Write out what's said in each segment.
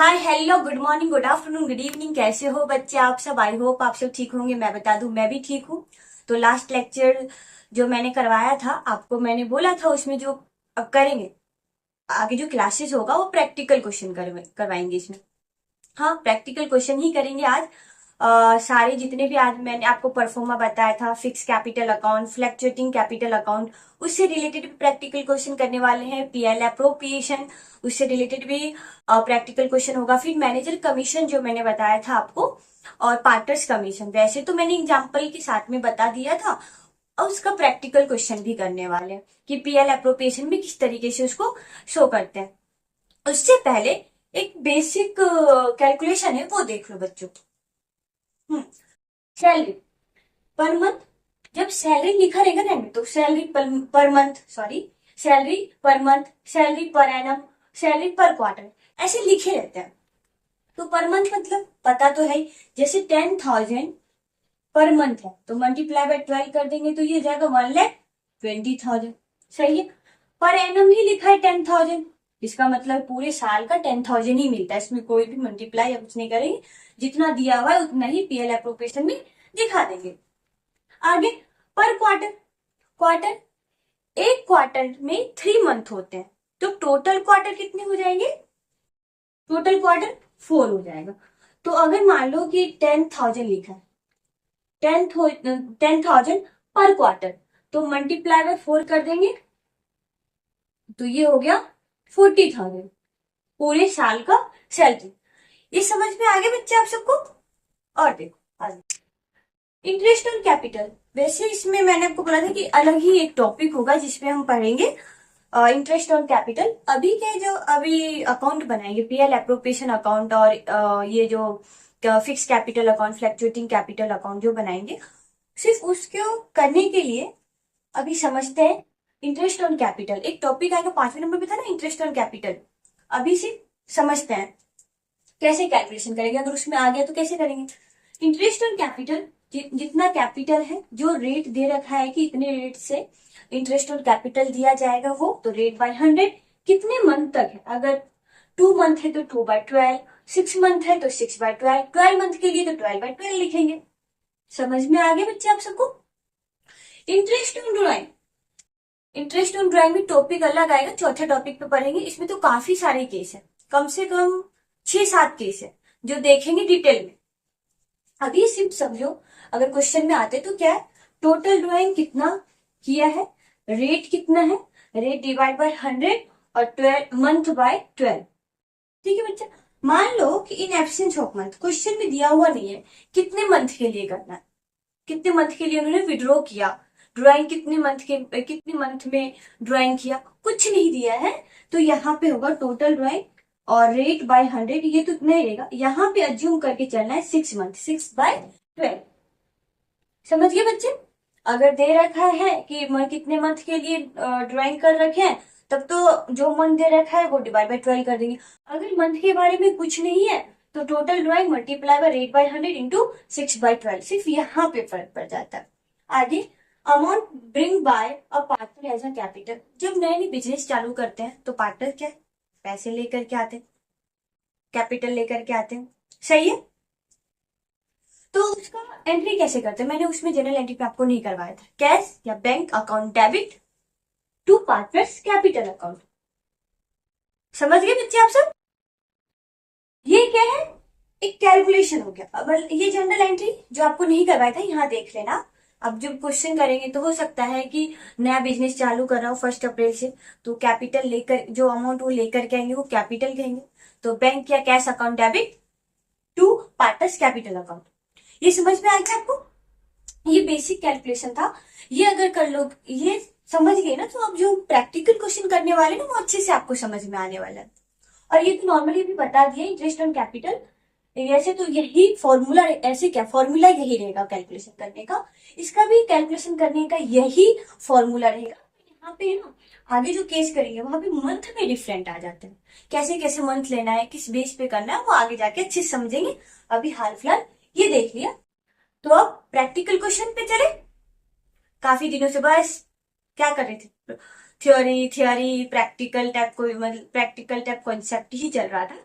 Hi hello good morning good afternoon good evening. कैसे हो बच्चे आप सब? आई होप आप सब ठीक होंगे। मैं बता दूं मैं भी ठीक हूँ। तो लास्ट लेक्चर जो मैंने करवाया था आपको, मैंने बोला था उसमें जो अब करेंगे आगे जो क्लासेस होगा वो प्रैक्टिकल क्वेश्चन करवाएंगे इसमें। हाँ, प्रैक्टिकल क्वेश्चन ही करेंगे आज। सारे जितने भी आज मैंने आपको परफॉर्मा बताया था, fix capital account, fluctuating capital account, उससे रिलेटेड भी प्रैक्टिकल क्वेश्चन करने वाले हैं। पीएल अप्रोप्रिएशन, उससे रिलेटेड भी प्रैक्टिकल क्वेश्चन होगा। फिर मैनेजर कमीशन जो मैंने बताया था आपको, और पार्टनर्स कमीशन वैसे तो मैंने एग्जाम्पल के साथ में बता दिया था, और उसका प्रैक्टिकल क्वेश्चन भी करने वाले हैं कि पीएल अप्रोप्रिएशन में किस तरीके से उसको शो करते हैं। उससे पहले एक बेसिक कैलकुलेशन है, वो देख लो बच्चों। सैलरी पर मंथ, जब सैलरी लिखा रहेगा ना तो salary per month, sorry, salary per month, salary per annum, salary per quarter, ऐसे लिखे रहते हैं। तो पर मंथ मतलब पता तो है ही। जैसे 10,000 पर मंथ है तो मल्टीप्लाई बाय 12 कर देंगे तो ये हो जाएगा 1,20,000। सही है। पर एनम ही लिखा है 10,000, इसका मतलब पूरे साल का 10,000 ही मिलता है। इसमें कोई भी मल्टीप्लाई या कुछ नहीं करेंगे, जितना दिया हुआ है उतना ही पीएल एप्रोप्रिएशन में दिखा देंगे। आगे पर क्वार्टर, क्वार्टर एक क्वार्टर में 3 मंथ होते हैं, तो टोटल क्वार्टर कितने हो जाएंगे? टोटल क्वार्टर 4 हो जाएगा। तो अगर मान लो कि 10,000 लिखा है, 10,000 पर क्वार्टर, तो मल्टीप्लाई बाय 4 कर देंगे तो ये हो गया 40,000 पूरे साल का सैलरी। ये समझ में आ गया बच्चे आप सबको? और देखो आगे इंटरेस्ट ऑन कैपिटल। वैसे इसमें मैंने आपको बोला था कि अलग ही एक टॉपिक होगा जिसमें हम पढ़ेंगे इंटरेस्ट ऑन कैपिटल। अभी के जो अभी अकाउंट बनाएंगे पीएल एप्रोप्रिएशन अकाउंट, और ये जो fix capital account, fluctuating capital account जो बनाएंगे, सिर्फ उसको करने के लिए अभी समझते हैं इंटरेस्ट ऑन कैपिटल। एक टॉपिक आएगा 5वें नंबर पे था ना, इंटरेस्ट ऑन कैपिटल। अभी सिर्फ समझते हैं कैसे कैलकुलेशन करेंगे, अगर उसमें आ गया तो कैसे करेंगे। इंटरेस्ट ऑन कैपिटल, जितना कैपिटल है, जो रेट दे रखा है कि इतने रेट से इंटरेस्ट ऑन कैपिटल दिया जाएगा, वो तो रेट बाय 100 कितने मंथ तक है। अगर 2 मंथ है तो 2/12, 6 मंथ है तो 6/12, 12 मंथ के लिए तो 12/12 लिखेंगे। समझ में आ गया बच्चे आप सबको? Interest on drawing, interest on drawing में टॉपिक अलग आएगा, चौथे टॉपिक पे पढ़ेंगे। इसमें तो काफी सारे केस है, कम से कम 6-7 केस है जो देखेंगे डिटेल में। अभी सिर्फ समझो, अगर क्वेश्चन में आते तो क्या है, टोटल ड्राइंग कितना किया है, रेट कितना है, रेट डिवाइड बाय 100 और 12 मंथ बाय 12। ठीक है बच्चा। मान लो कि in absence of month, question में दिया हुआ नहीं है कितने मंथ के लिए करना है, कितने मंथ के लिए उन्होंने विड्रॉ किया, ड्राइंग कितने मंथ में ड्राइंग किया, कुछ नहीं दिया है। तो यहाँ पे होगा टोटल ड्राइंग और रेट बाय 100, ये तो इतना ही रहेगा। यहाँ पे अज्यूम करके चलना है 6 मंथ, 6/12। समझ गए बच्चे? अगर दे रखा है कि कितने मंथ के लिए ड्राइंग कर रखे हैं, तब तो जो मंथ दे रखा है वो डिवाइड बाय 12 कर देंगे। अगर मंथ के बारे में कुछ नहीं है तो total drawing multiply by rate by 100 into 6/12, सिर्फ यहाँ पे फर्क पड़ जाता है। आगे amount bring by a partner as a capital. जब नए नए बिजनेस चालू करते हैं तो पार्टनर क्या है, पैसे लेकर के आते हैं, कैपिटल लेकर के आते हैं। सही है। तो उसका एंट्री कैसे करते हैं, मैंने उसमें जनरल एंट्री पे आपको नहीं करवाया था। कैश या bank account debit to partners capital account. समझ गए बच्चे आप सब? ये क्या है, एक कैलकुलेशन हो गया। अब ये जनरल एंट्री जो आपको नहीं करवाया था यहाँ देख लेना। अब जब क्वेश्चन करेंगे तो हो सकता है कि नया बिजनेस चालू कर रहा हो 1 अप्रैल से, तो कैपिटल लेकर जो अमाउंट वो लेकर के आएंगे वो कैपिटल कहेंगे। तो बैंक या cash account debit to partners capital account. ये समझ में आ गया आपको? ये बेसिक कैलकुलेशन था। ये अगर कर लो, ये समझ गए ना, तो अब जो प्रैक्टिकल क्वेश्चन करने वाले ना वो अच्छे से आपको समझ में आने वाला है। और ये तो नॉर्मली भी बता दिया इंटरेस्ट ऑन कैपिटल। ऐसे तो यही फॉर्मूला, ऐसे क्या फॉर्मूला यही रहेगा कैलकुलेशन करने का, इसका भी कैलकुलेशन करने का यही फॉर्मूला रहेगा। यहाँ पे ना आगे जो केस करेंगे वहां पे मंथ में डिफरेंट आ जाते हैं, कैसे कैसे मंथ लेना है, किस बेस पे करना है, वो आगे जाके अच्छे से समझेंगे। अभी हाल फिलहाल ये देख लिया, तो अब प्रैक्टिकल क्वेश्चन पे चले। काफी दिनों से बस क्या कर रहे थे, थ्योरी थ्योरी प्रैक्टिकल टाइप, कोई मतलब प्रैक्टिकल टाइप कॉन्सेप्ट ही चल रहा था।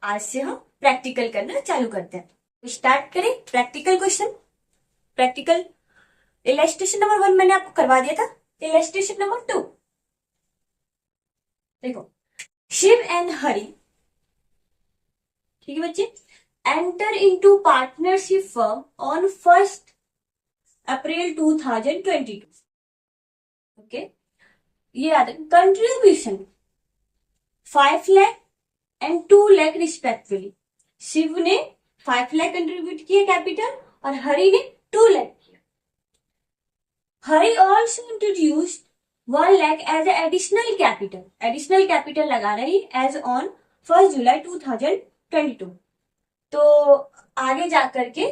आज से हम प्रैक्टिकल करना चालू करते हैं। तो स्टार्ट करें practical question. Practical illustration number 1 मैंने आपको करवा दिया था। इलस्ट्रेशन नंबर 2 देखो, शिव एंड हरि, ठीक है बच्चे, enter into partnership firm on 1 April 2022। Okay, ये याद है। Contribution 5 lakh and 2 lakh respectively. Shiv ने 5 लाख कंट्रीब्यूट किया कैपिटल और हरि ने 2 लाख किया। Hari also introduced 1 lakh as additional capital. Additional capital लगा रही एज ऑन 1 जुलाई 2022। तो आगे जाकर के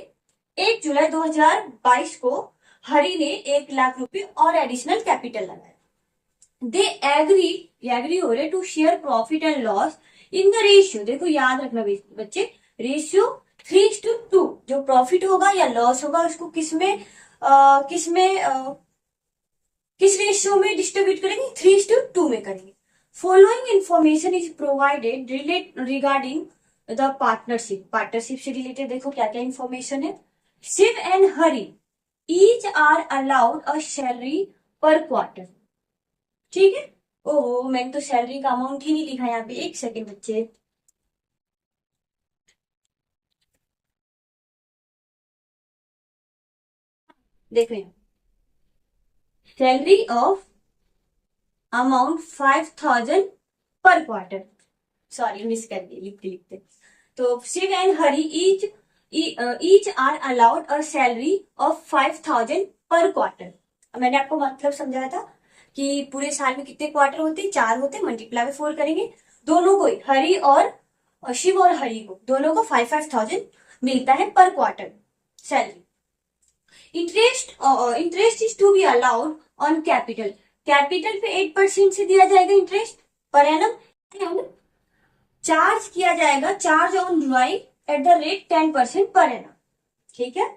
1 जुलाई 2022 को हरि ने 1 लाख रुपए और एडिशनल कैपिटल लगाया। दे एग्री हो रहे to share profit and loss in the ratio. देखो याद रखना बच्चे, रेशियो 3:2। जो प्रॉफिट होगा या लॉस होगा उसको किस रेशियो में डिस्ट्रीब्यूट करेंगे? 3:2 में करेंगे। Following information is provided regarding the partnership. Partnership से रिलेटेड देखो क्या क्या इंफॉर्मेशन है। Shiv and Hari each are allowed a salary per quarter. ठीक है। ओहो, मैंने तो सैलरी का अमाउंट ही नहीं लिखा यहाँ पे। एक सेकेंड बच्चे, देखो यहाँ salary of amount 5000 per quarter. Sorry miss कर दिए लिखते लिखते। तो Shiv and Hari each are allowed a salary of 5000 per quarter. मैंने आपको मतलब समझाया था कि पूरे साल में कितने क्वार्टर होते? 4 होते। मल्टीप्लाई में 4 करेंगे। दोनों को, हरि और शिव और हरि को, दोनों को 5,000 मिलता है per quarter salary. Interest is to be allowed on capital. Capital पे 8% से दिया जाएगा interest per annum. And charge किया जाएगा, charge on drawing at the rate 10% per annum. ठीक है,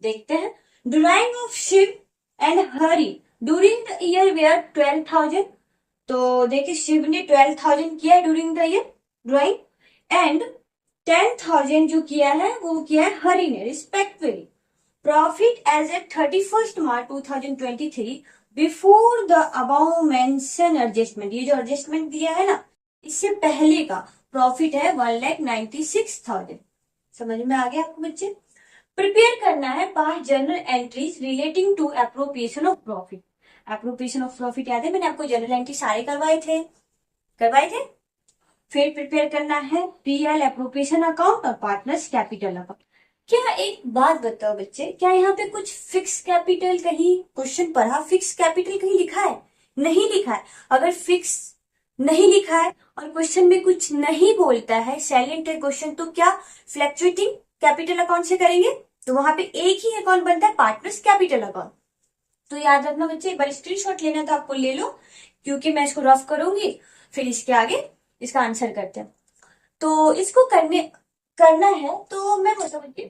देखते हैं। Drawing of Shiv and Hari during the year were 12,000। तो देखिए शिव ने 12,000 किया है during the year drawing, and 10,000 जो किया है वो किया है हरि ने respectively. Profit as at 31 March 2023 before the above mention adjustment. ये जो एडजस्टमेंट दिया है ना, इससे पहले का प्रॉफिट है 1,96,000। समझ में आ गया आपको बच्चे? प्रिपेयर करना है 5 journal entries relating to appropriation of profit. Appropriation of profit याद है, मैंने आपको जर्नल एंट्री सारे करवाए थे। फिर प्रिपेयर करना है पीएल एप्रोप्रिएशन अकाउंट और पार्टनर्स कैपिटल अकाउंट। क्या एक बात बताओ बच्चे, क्या यहाँ पे कुछ फिक्स कैपिटल कहीं क्वेश्चन पढ़ा? फिक्स कैपिटल कहीं लिखा है? नहीं लिखा है। अगर फिक्स नहीं लिखा है और क्वेश्चन में कुछ नहीं बोलता है, साइलेंट है क्वेश्चन, तो क्या फ्लक्चुएटिंग कैपिटल अकाउंट से करेंगे? तो वहां पे एक ही अकाउंट बनता है, पार्टनर्स कैपिटल अकाउंट। तो याद रखना बच्चे, एक बार स्क्रीनशॉट लेना तो आपको ले लो, क्योंकि मैं इसको रफ करूंगी, फिर इसके आगे इसका आंसर करते हैं। तो इसको करना है तो मैं बताऊंगी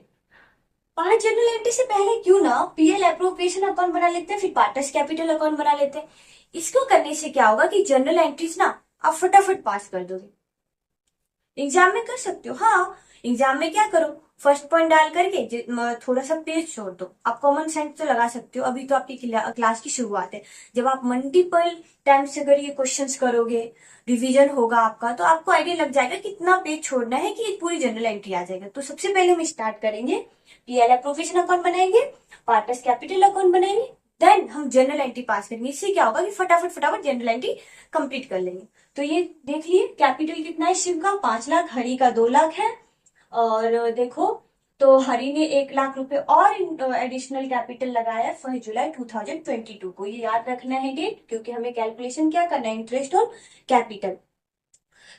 5 जनरल एंट्री से पहले क्यों ना पीएल एप्रोप्रिएशन अकाउंट बना लेते हैं, फिर पार्टनर्स कैपिटल अकाउंट बना लेते हैं। इसको करने से क्या होगा कि जनरल एंट्रीज ना आप फटाफट पास कर दोगे। एग्जाम में कर सकते हो। हाँ, एग्जाम में क्या करो, फर्स्ट पॉइंट डाल करके थोड़ा सा पेज छोड़ दो। आप कॉमन सेंस तो लगा सकते हो, अभी तो आपकी क्लास की शुरुआत है। जब आप मल्टीपल टाइम्स अगर ये क्वेश्चंस करोगे, रिवीजन होगा आपका, तो आपको आइडिया लग जाएगा कितना पेज छोड़ना है कि एक पूरी जनरल एंट्री आ जाएगा। तो सबसे पहले हम स्टार्ट करेंगे, पीएल एप्रोप्रिएशन अकाउंट बनाएंगे, पार्टनर्स कैपिटल अकाउंट बनाएंगे, देन हम जनरल एंट्री पास करेंगे। इससे क्या होगा कि फटाफट जनरल एंट्री कंप्लीट कर लेंगे। तो ये देख लिए कैपिटल कितना है शिव का 5 लाख, हरि का 2 लाख है। और देखो तो हरि ने 1 लाख रुपए और एडिशनल कैपिटल लगाया 1 जुलाई 2022 को। ये याद रखना है डेट, क्योंकि हमें कैलकुलेशन क्या करना है, इंटरेस्ट और कैपिटल।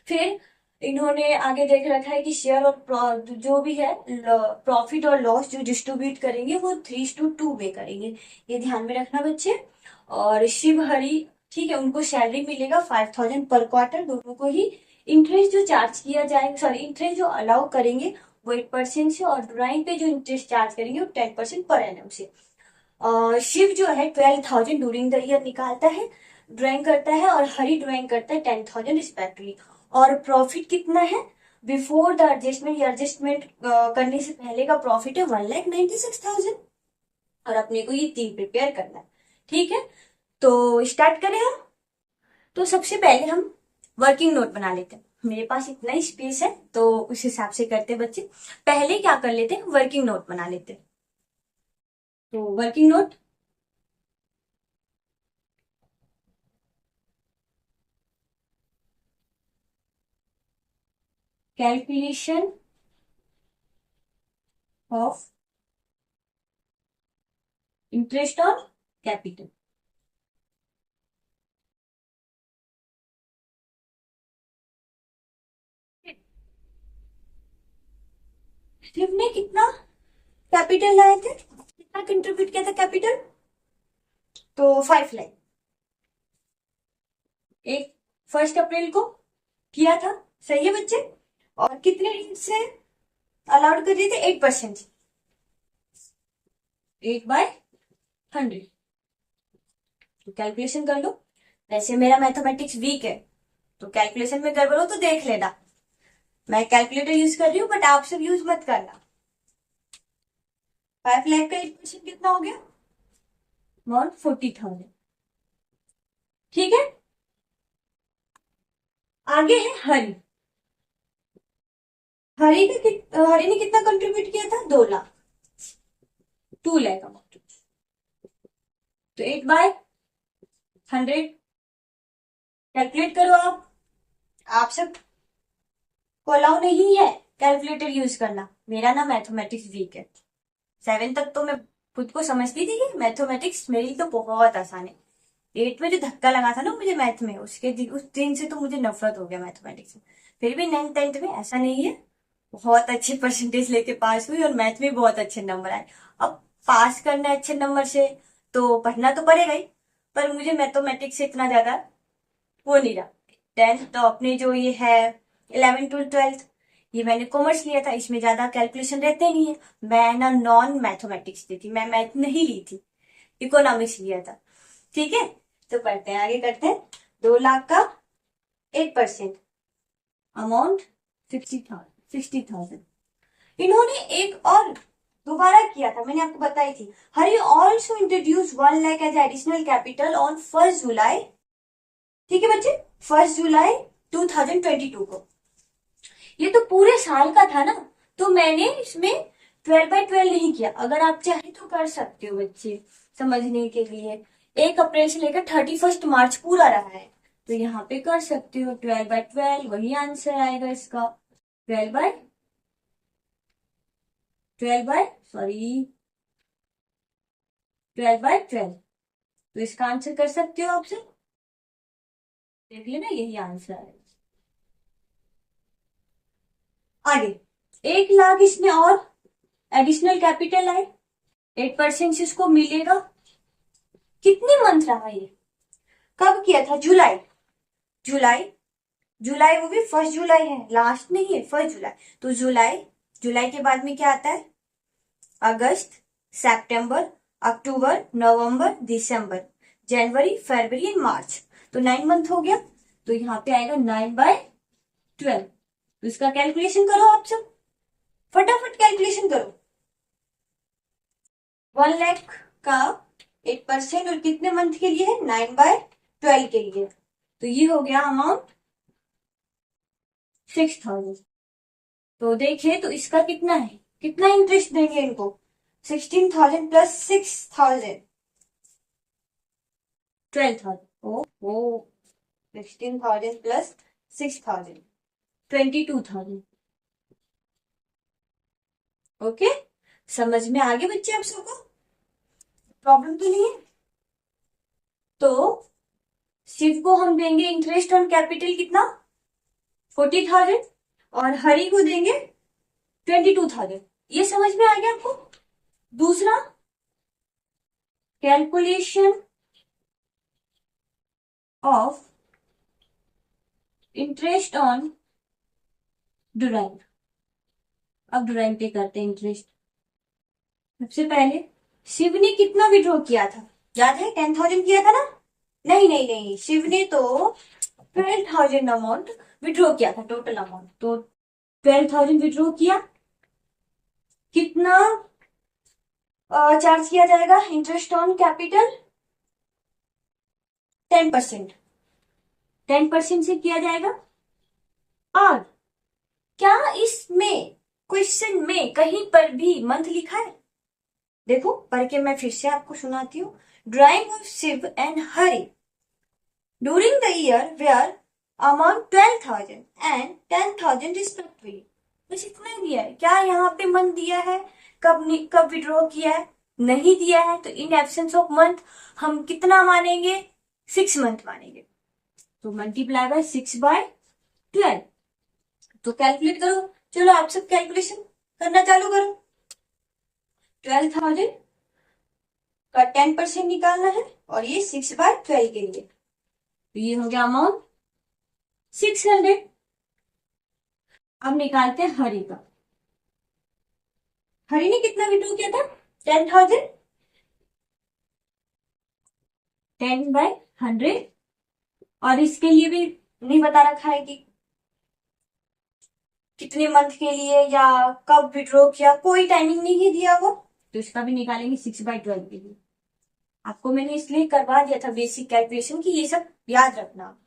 फिर इन्होंने आगे देख रखा है कि शेयर और जो भी है प्रॉफिट और लॉस जो डिस्ट्रीब्यूट करेंगे वो 3:2 में करेंगे। ये ध्यान में रखना बच्चे। और शिव हरि, ठीक है, उनको सैलरी मिलेगा 5,000 पर क्वार्टर, दोनों को ही। इंटरेस्ट जो चार्ज किया जाएगा, सॉरी इंटरेस्ट जो अलाउ करेंगे वो 8% से, और ड्राइंग पे जो इंटरेस्ट चार्ज करेंगे वो 10% पर एनम से। शिव जो है 12,000 ड्यूरिंग द ईयर निकालता है, ड्राइंग करता है, और हरि ड्राइंग करता है 10,000 रिस्पेक्टिवली। और प्रॉफिट कितना है बिफोर द एडजस्टमेंट, ये एडजस्टमेंट करने से पहले का प्रॉफिट है 1,96,000 और अपने को ये 3 प्रिपेयर करना है। ठीक है, तो स्टार्ट करें हम। तो सबसे पहले हम वर्किंग नोट बना लेते हैं। मेरे पास इतना ही स्पेस है तो उस हिसाब से करते हैं बच्चे। पहले क्या कर लेते हैं, वर्किंग नोट बना लेते हैं। तो working note, calculation of interest on capital. ने कितना कैपिटल लाए थे, कितना कंट्रीब्यूट किया था कैपिटल, तो 5 लाख। एक 1 अप्रैल को किया था, सही है बच्चे। और कितने से अलाउड कर दिए थे, 8%, 8/100। तो कैलकुलेशन कर लो। वैसे मेरा मैथमेटिक्स वीक है तो कैलकुलेशन में गड़बड़ हो तो देख लेना। मैं कैलकुलेटर यूज कर रही हूँ बट आप सब यूज मत करना। 5 लाख का 8% कितना हो गया, 140,000। ठीक है, आगे है हरी। हरी ने कितना कंट्रीब्यूट किया था, 2 लाख, 2 लाख अमाउंट। तो 8/100 कैलकुलेट करो आप सब को अलाउ नहीं है कैलकुलेटर यूज करना। मेरा ना मैथमेटिक्स वीक है। 7 तक तो मैं खुद को समझती थी कि मैथमेटिक्स मेरी तो बहुत आसान है। 8 में जो धक्का लगा था ना मुझे मैथ में, उस दिन से तो मुझे नफरत हो गया मैथमेटिक्स से। फिर भी 9th 10th में ऐसा नहीं है, बहुत अच्छे परसेंटेज लेके पास हुई और मैथ में बहुत अच्छे नंबर आए। अब पास करना है अच्छे नंबर से तो पढ़ना तो पड़ेगा ही, पर मुझे मैथमेटिक्स से इतना ज्यादा वो नहीं रहा। 10th तो अपने जो ये है 11th 12th, ये मैंने कॉमर्स लिया था, इसमें ज्यादा कैलकुलेशन रहते नहीं है। मैं ना नॉन मैथमेटिक्स ली थी, मैं मैथ नहीं ली थी, इकोनॉमिक्स लिया था। ठीक है, तो पढ़ते हैं, आगे करते हैं। 2 लाख का 8% अमाउंट 60,000। इन्होंने एक और दोबारा किया था, मैंने आपको बताई थी। Hari also introduce 1 lakh as additional capital on 1 July. ठीक है बच्चे, 1 जुलाई 2022 को। ये तो पूरे साल का था ना, तो मैंने इसमें 12/12 नहीं किया। अगर आप चाहे तो कर सकते हो बच्चे, समझने के लिए। 1 अप्रैल से लेकर 31 मार्च पूरा रहा है, तो यहाँ पे कर सकते हो 12/12, वही आंसर आएगा इसका। 12/12 तो इसका आंसर कर सकते हो आपसे, देख लेना, यही आंसर है। आगे 1 लाख इसमें और एडिशनल कैपिटल आए, 8% से इसको मिलेगा। कितने मंथ रहा ये, कब किया था, जुलाई। जुलाई जुलाई वो भी 1 जुलाई है, लास्ट नहीं है, 1 जुलाई। तो जुलाई, जुलाई के बाद में क्या आता है, अगस्त, सितंबर, अक्टूबर, नवंबर, दिसंबर, जनवरी, फरवरी एंड मार्च। तो 9 मंथ हो गया, तो यहाँ पे आएगा 9/12। तो इसका कैलकुलेशन करो आप सब, फटाफट कैलकुलेशन करो। 1 लाख का 8% और कितने मंथ के लिए है, 9/12 के लिए। तो ये हो गया अमाउंट 6,000। तो देखिए, तो इसका कितना है, कितना इंटरेस्ट देंगे इनको, 16,000 प्लस 6,000, 12,000। ओ 16,000 प्लस 6,000, 22,000। ओके, समझ में आगे बच्चे आप सबको, प्रॉब्लम तो नहीं है। तो शिव को हम देंगे इंटरेस्ट ऑन कैपिटल कितना, 40,000, और हरि को देंगे 22,000। ये समझ में आ गया आपको। दूसरा, कैलकुलेशन ऑफ इंटरेस्ट ऑन ड्यूरेंट। अब ड्यूरेंट पे करते हैं इंटरेस्ट। सबसे पहले शिव ने कितना विड्रॉ किया था, याद है, 10,000 किया था ना। नहीं नहीं नहीं, शिव ने तो 12,000 अमाउंट विड्रॉ किया था, टोटल अमाउंट। तो 12,000 विड्रॉ किया, कितना चार्ज किया जाएगा? इंटरेस्ट ऑन कैपिटल 10%, 10% से किया जाएगा। और क्या इसमें क्वेश्चन में कहीं पर भी मंथ लिखा है? देखो पढ़ के मैं फिर से आपको सुनाती हूँ। Drawing of Shiv and Hari during the year were amount 12,000 and 10,000 respectively. बस इतना ही दिया है। क्या यहाँ पे मंथ दिया है? कब विड्रॉ किया है? नहीं दिया है। तो इन एब्सेंस ऑफ मंथ हम कितना मानेंगे? 6 मंथ मानेंगे। तो मल्टीप्लाई बाय 6/12। तो कैलकुलेट करो। चलो आप सब कैलकुलेशन करना चालू करो। 12,000 का 10% निकालना है और ये 6/12 के लिए। तो ये हो गया अमाउंट 600। अब निकालते हैं हरि का। हरि ने कितना विड्रॉ किया था? 10,000। 10/100। और इसके लिए भी नहीं बता रखा है कि कितने मंथ के लिए या कब विड्रॉ किया, कोई टाइमिंग नहीं दिया वो। तो इसका भी निकालेंगे 6/12 के लिए। आपको मैंने इसलिए करवा दिया था बेसिक कैलकुलेशन की ये सब याद रखना।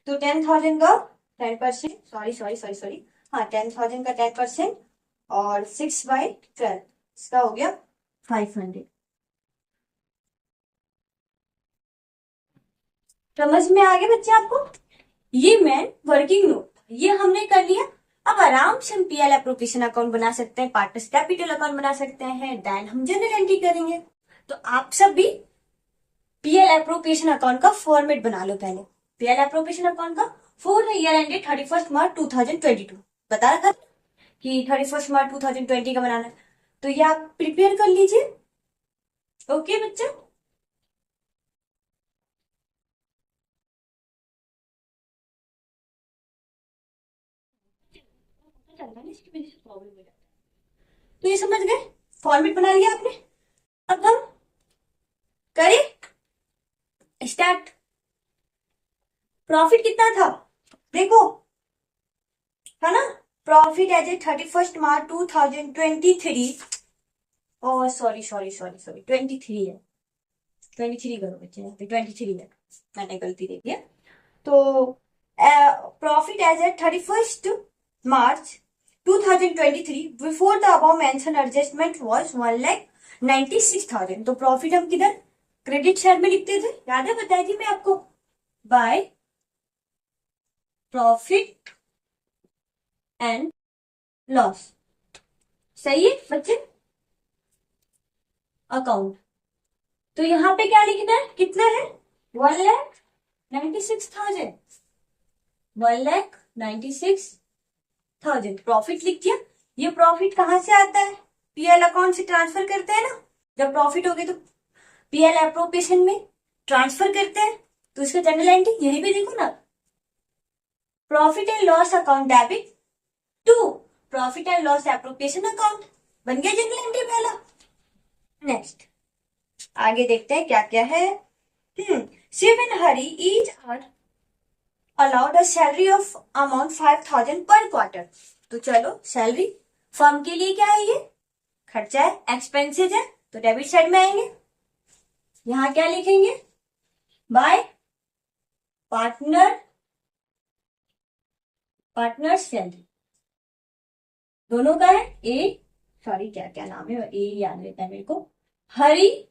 तो 10,000 का 10%, सॉरी, हाँ 10,000 का 10% और 6/12 इसका हो गया 500। समझ में आ गया बच्चे आपको? ये मैन वर्किंग नोट ये हमने कर लिया। अब आराम से हम पीएल एप्रोप्रिएशन अकाउंट बना सकते हैं, पार्टनर्स कैपिटल अकाउंट बना सकते हैं, देन हम जनरल एंट्री करेंगे। तो आप सब भी पीएल एप्रोप्रिएशन अकाउंट का फॉर्मेट बना लो पहले। पीएल एप्रोप्रिएशन अकाउंट का फॉर द ईयर एंडेड 31 मार्च 2022 बता रखा था कि 31 मार्च 2020 का बनाना है। तो ये आप प्रिपेयर कर लीजिए। ओके बच्चा? तो ये समझ गए, फॉर्मेट बना लिया आपने। अब हम करें स्टार्ट। प्रॉफिट कितना था देखो, है ना? Profit as a 31 March 2023। Oh sorry 23 है। 23 करो बच्चे, यहाँ पे 23 है, मैंने गलती दे दिया। तो profit as a 31 March 2023 before the above mention adjustment was 1,96,000। तो प्रॉफिट हम किधर क्रेडिट साइड में लिखते थे, याद है? बताई थी मैं आपको। By profit and loss. सही है बच्चे? अकाउंट। तो यहां पे क्या लिखना है? कितना है? 1,96,000। 1,96,000 प्रॉफिट लिख दिया। ये प्रॉफिट कहां से आता है? पीएल अकाउंट से ट्रांसफर करते हैं ना। जब प्रॉफिट हो गए तो पीएल एप्रोप्रिएशन में ट्रांसफर करते हैं। तो इसका जनरल एंट्री यही भी देखो ना, profit and loss account debit to profit and loss appropriation account. बन गया जनरल एंट्री पहला। नेक्स्ट आगे देखते हैं क्या क्या है। Shiv and Hari each are allowed a salary of amount 5,000 per quarter. तो चलो सैलरी फर्म के लिए क्या है? ये खर्चा है, एक्सपेंसेज है, तो डेबिट साइड में आएंगे। यहां क्या लिखेंगे? बाय पार्टनर सैलरी दोनों का है। क्या क्या नाम है, ए याद रहता है मेरे को। हरि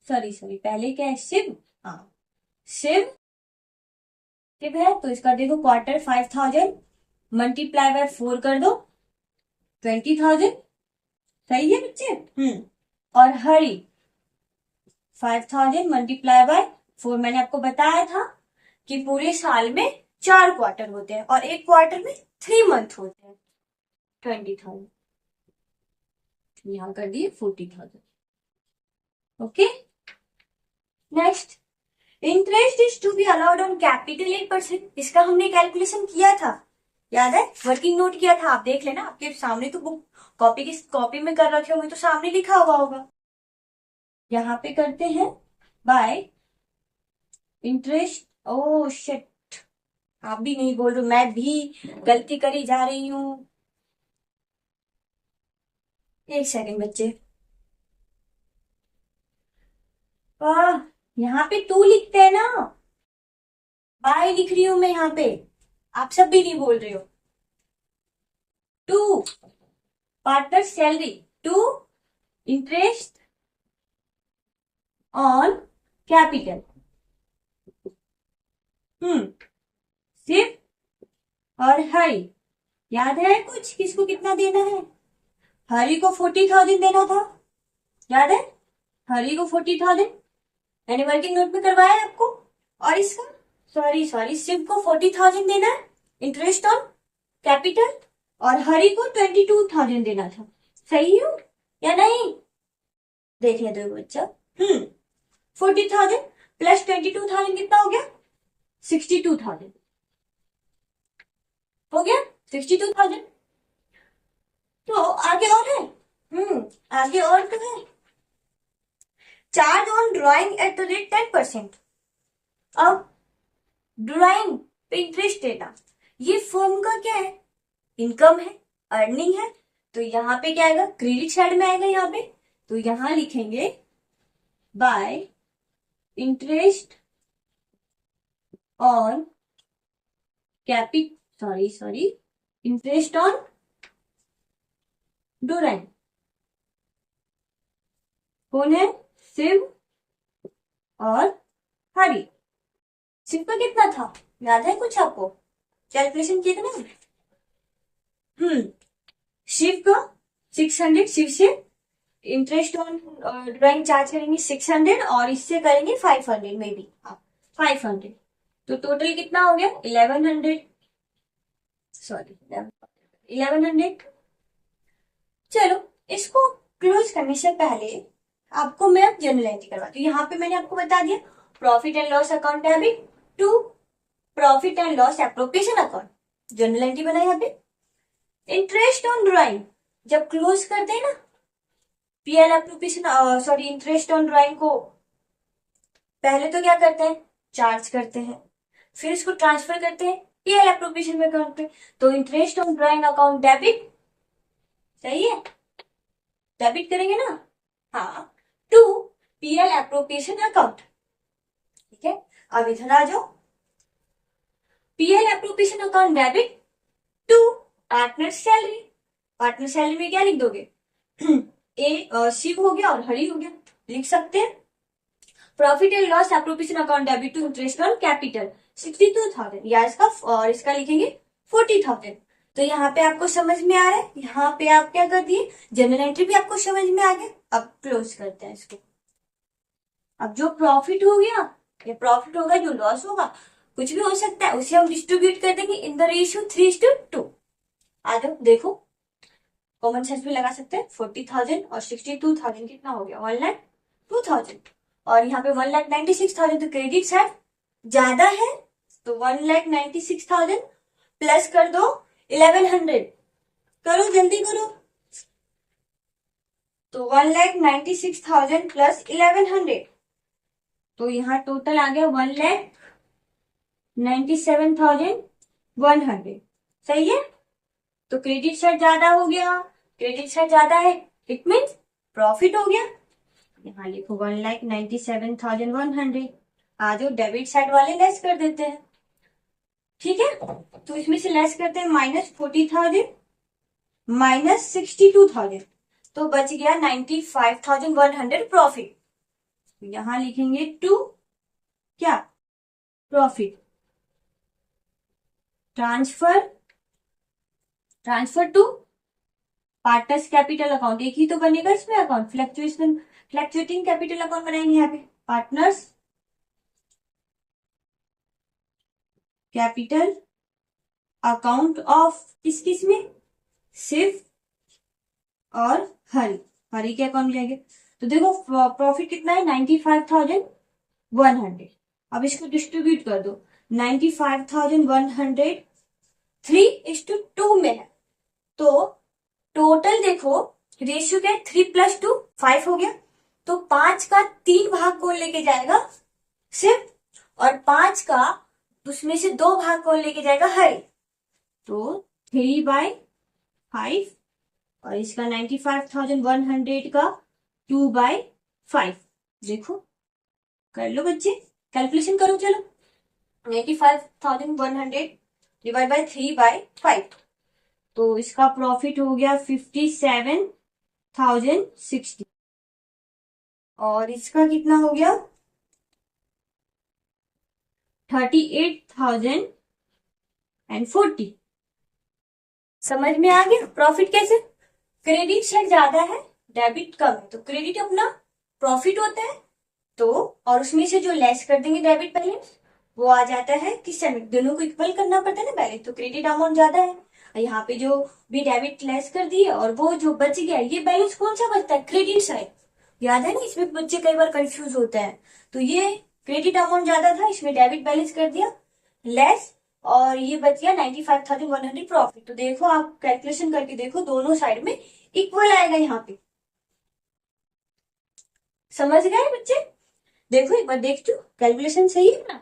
सॉरी पहले क्या है? शिव। हाँ शिव है, तो इसका देखो क्वार्टर 5,000 मल्टीप्लाई बाय 4 कर दो 20,000। सही है बच्चे? और हरि 5,000 मल्टीप्लाई बाय 4। मैंने आपको बताया था कि पूरे साल में 4 क्वार्टर होते हैं और एक क्वार्टर में 3 मंथ होते हैं। 20,000 यहां कर दिए 40,000। Okay next, interest is to be allowed on capital 8%। इसका हमने कैलकुलेशन किया था, याद है? वर्किंग नोट किया था, आप देख लेना। आपके सामने तो बुक कॉपी में कर रखे होंगे तो सामने लिखा हुआ होगा। यहां पे करते हैं बाय इंटरेस्ट। ओ शिट, आप भी नहीं बोल रहे, मैं भी गलती करी जा रही हूँ। एक सेकंड बच्चे। आह, यहाँ पे टू लिखते हैं ना, बाय लिख रही हूं मैं यहाँ पे। आप सब भी नहीं बोल रहे हो। To partner salary, to interest on capital. सिर्फ और हरी, याद है कुछ किसको कितना देना है? हरी को 40,000 देना था, याद है? हरी को 40,000 मैंने वर्किंग नोट में करवाया है आपको। और इसका सॉरी सिर्फ को 40,000 देना है इंटरेस्ट ऑन कैपिटल, और हरी को 22,000 देना था। सही हूँ या नहीं? देखिए दो बच्चा। 40,000 प्लस 22,000 कितना हो गया? 62,000 हो गया। 62,000। तो आगे और है। आगे और तो है। Charge on drawing at the rate 10%। अब ड्राइंग पे इंटरेस्ट देना, ये फर्म का क्या है? इनकम है, अर्निंग है। तो यहाँ पे क्या आएगा? क्रेडिट साइड में आएगा यहाँ पे। तो यहां लिखेंगे bye interest on sorry interest on drawing. कौन है? शिव और हरी। शिव का कितना था, याद है कुछ आपको? कैलकुलेशन कितना? शिव का 600, शिव से इंटरेस्ट ऑन ड्राइंग चार्ज करेंगे 600 और इससे करेंगे 500 में भी 500। तो टोटल कितना हो गया? 1100। सॉरी 1100। चलो इसको क्लोज करने से पहले आपको मैं अब जर्नल एंट्री करवाती हूँ। यहाँ पे मैंने आपको बता दिया profit and loss account debit to profit and loss appropriation account, journal entry बना यहाँ पे। इंटरेस्ट ऑन ड्राइंग जब क्लोज करते हैं ना, PL appropriation sorry interest on drawing को पहले तो क्या करते हैं? चार्ज करते हैं, फिर इसको ट्रांसफर करते हैं पीएल एप्रोप्रिएशन में अकाउंट पे। तो interest on drawing account debit, सही है? डेबिट करेंगे ना, हाँ, टू पीएल एप्रोप्रिएशन अकाउंट। ठीक है, अब इधर आ जाओ। PL appropriation account debit to partner salary. Partner salary में क्या लिख दोगे? शिव हो गया और हरी हो गया, लिख सकते हैं। Profit and loss appropriation account debit to interest on capital 62,000, या इसका और इसका लिखेंगे 40,000। तो यहाँ पे आपको समझ में आ रहा है? यहाँ पे आप क्या कर दिए? जनरल एंट्री भी आपको समझ में आ गया। अब क्लोज करते हैं इसको। अब जो प्रॉफिट हो गया, ये प्रॉफिट होगा, जो लॉस होगा कुछ भी हो सकता है, उसे हम डिस्ट्रीब्यूट कर देंगे इन द रेशियो 3:2। आ जाओ देखो, कॉमन सेंस भी लगा सकते हैं। 40,000 और 62,000 कितना हो गया? 1,02,000। और यहाँ पे 1,96,000, तो क्रेडिट साइड ज्यादा है, तो 1,96,000 प्लस कर दो 1,100। करो जल्दी करो। तो 1,96,000 प्लस 1,100, तो यहाँ टोटल आ गया 1,97,100। सही है? तो क्रेडिट साइड ज्यादा हो गया, क्रेडिट साइड ज्यादा है, इट मीन्स प्रॉफिट हो गया। यहाँ लिखो 1,97,100। आ जाओ डेबिट साइड वाले लेस कर देते हैं। ठीक है, तो इसमें से लेस करते हैं -40,000 -62,000, तो बच गया 95,100 प्रॉफिट। यहां लिखेंगे टू क्या? Profit transfer to partners capital account. एक ही तो बनेगा इसमें अकाउंट, फ्लक्चुएटिंग कैपिटल अकाउंट बनाएंगे यहाँ पे। पार्टनर्स कैपिटल अकाउंट ऑफ किस किस में? शिव और हरी के अकाउंट जाएंगे। तो देखो प्रॉफिट कितना है? 95,100। अब इसको डिस्ट्रीब्यूट कर दो। 95,100 3:2 में है, तो टोटल देखो रेशियो क्या है? 3 + 2 5 हो गया। तो 5 का 3 भाग कौन लेके जाएगा? शिव। और 5 का तो उसमें से 2 भाग कौन लेके जाएगा? हरी। तो 3/5 और इसका 95,100 का 2/5। देखो, कर लो बच्चे, कैलकुलेशन करो चलो। 95,100 डिवाइड बाय 3/5, तो इसका प्रॉफिट हो गया 57,060। और इसका कितना हो गया? 38,040। समझ में आ गया प्रॉफिट कैसे? क्रेडिट शेयर ज्यादा है, डेबिट कम है, तो क्रेडिट अपना प्रॉफिट होता है, तो और उसमें से जो लेस कर देंगे डेबिट बैलेंस, वो आ जाता है किस में? दोनों को इक्वल करना पड़ता है ना बैलेंस, तो क्रेडिट अमाउंट ज्यादा है, यहाँ पे जो भी डेबिट लेस कर दिए और वो जो बच गया, ये बैलेंस कौन सा बचता है? Credit side. याद है ना, इसमें बच्चे कई बार कंफ्यूज होते हैं। तो ये क्रेडिट अमाउंट ज्यादा था, इसमें डेबिट बैलेंस कर दिया लेस, और ये बच गया 95,100 प्रॉफिट। तो देखो, आप कैलकुलेशन करके देखो, दोनों साइड में इक्वल आएगा यहाँ पे। समझ गए बच्चे? देखो एक बार देख चो, कैलकुलेशन सही है ना?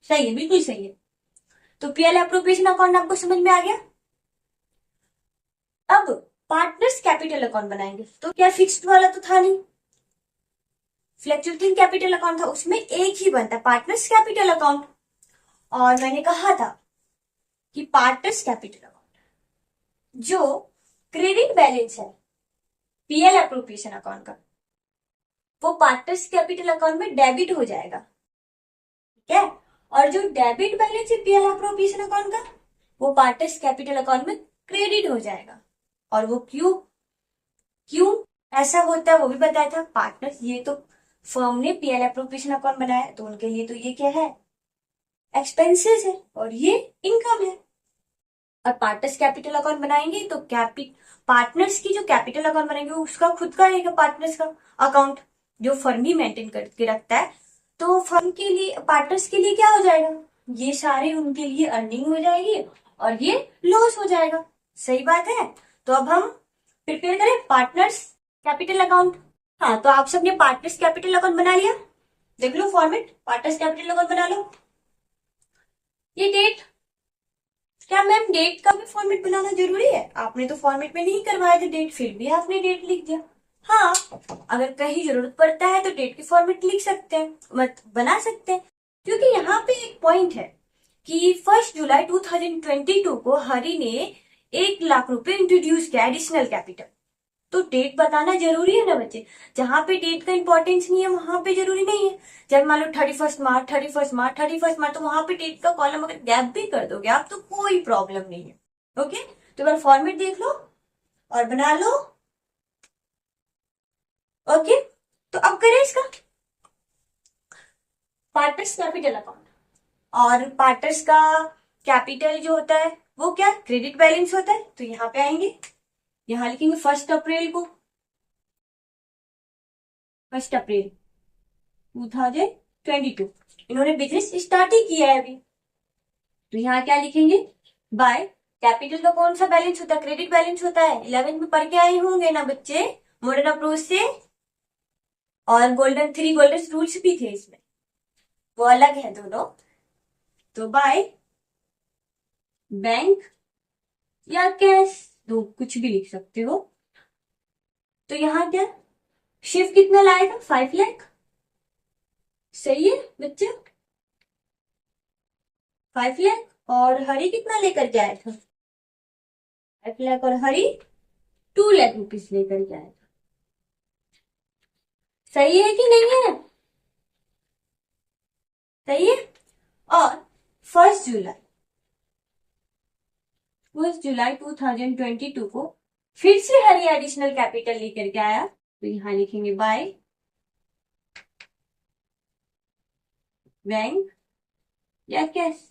सही है, बिल्कुल सही है। तो पीएल एप्रोप्रिएशन अकाउंट आपको समझ में आ गया। अब पार्टनर्स कैपिटल अकाउंट बनाएंगे, तो क्या फिक्स्ड वाला तो था नहीं, फ्लक्चुएटिंग कैपिटल अकाउंट था, उसमें एक ही बनता पार्टनर्स कैपिटल अकाउंट। और मैंने कहा था कि पार्टनर्स कैपिटल अकाउंट जो क्रेडिट बैलेंस है पीएल एप्रोप्रिएशन अकाउंट का, वो पार्टनर्स कैपिटल अकाउंट में डेबिट हो जाएगा, ठीक है? और जो डेबिट बैलेंस है पीएल एप्रोप्रिएशन अकाउंट का, वो पार्टनर्स कैपिटल अकाउंट में क्रेडिट हो जाएगा। और वो क्यों क्यों ऐसा होता है वो भी बताया था। पार्टनर्स, ये तो फर्म ने पीएल एप्रोप्रिएशन अकाउंट बनाया, तो उनके लिए तो ये क्या है? एक्सपेंसेस है, और ये इनकम है। और पार्टनर्स कैपिटल अकाउंट बनाएंगे तो पार्टनर्स की जो कैपिटल अकाउंट बनाएंगे उसका खुद का रहेगा पार्टनर्स का अकाउंट, जो फर्म ही मेंटेन करके रखता है। तो फर्म के लिए, पार्टनर्स के लिए क्या हो जाएगा? ये सारे उनके लिए अर्निंग हो जाएगी और ये लॉस हो जाएगा। सही बात है। तो अब हम प्रिपेयर करें पार्टनर्स कैपिटल अकाउंट। हाँ, तो आप सबने पार्टनर्स कैपिटल अकाउंट बना लिया, देख लो फॉर्मेट, पार्टनर्स कैपिटल अकाउंट बना लो। ये डेट, क्या मैम डेट का भी फॉर्मेट बनाना जरूरी है? आपने तो फॉर्मेट में नहीं करवाया था डेट, फिर भी आपने डेट लिख दिया। हाँ, अगर कहीं जरूरत पड़ता है तो डेट की फॉर्मेट लिख सकते हैं, मत बना सकते हैं, क्योंकि यहाँ पे एक पॉइंट है कि 1 जुलाई 2022 को हरि ने 1 लाख रुपए इंट्रोड्यूस किया एडिशनल कैपिटल, तो डेट बताना जरूरी है ना बच्चे। जहां पे डेट का इंपॉर्टेंस नहीं है वहां पे जरूरी नहीं है। जब मान लो 31 मार्च 31 मार्च 31 मार्च, तो वहां पे डेट का कॉलम अगर गैप भी कर दोगे आप तो कोई प्रॉब्लम नहीं है। ओके, तो बार फॉर्मेट देख लो और बना लो। ओके, तो अब करें इसका पार्टनर्स कैपिटल अकाउंट। और पार्टनर्स का कैपिटल जो होता है वो क्या? क्रेडिट बैलेंस होता है। तो यहाँ पे आएंगे, यहाँ लिखेंगे 1 अप्रैल को, 1 अप्रैल 2022 इन्होंने बिजनेस स्टार्ट ही किया है अभी। तो यहाँ क्या लिखेंगे? बाय कैपिटल का कौन सा बैलेंस होता है? क्रेडिट बैलेंस होता है। 11th में पढ़ के आए होंगे ना बच्चे, मॉडर्न अप्रोच से। और गोल्डन रूल्स भी थे इसमें, वो अलग है दोनों। तो बाय बैंक या कैश, दो कुछ भी लिख सकते हो। तो यहाँ क्या शिव कितना लाएगा? 5 लाख। सही है बच्चे, 5 लाख। और हरी कितना लेकर के आया था? 5 लाख। और हरी 2 लाख रुपीज लेकर के आया था। सही है कि नहीं है? सही है। और 1 जुलाई 2022 को फिर से हरी एडिशनल कैपिटल लेकर के आया। तो यहां लिखेंगे बाय बैंक या कैश।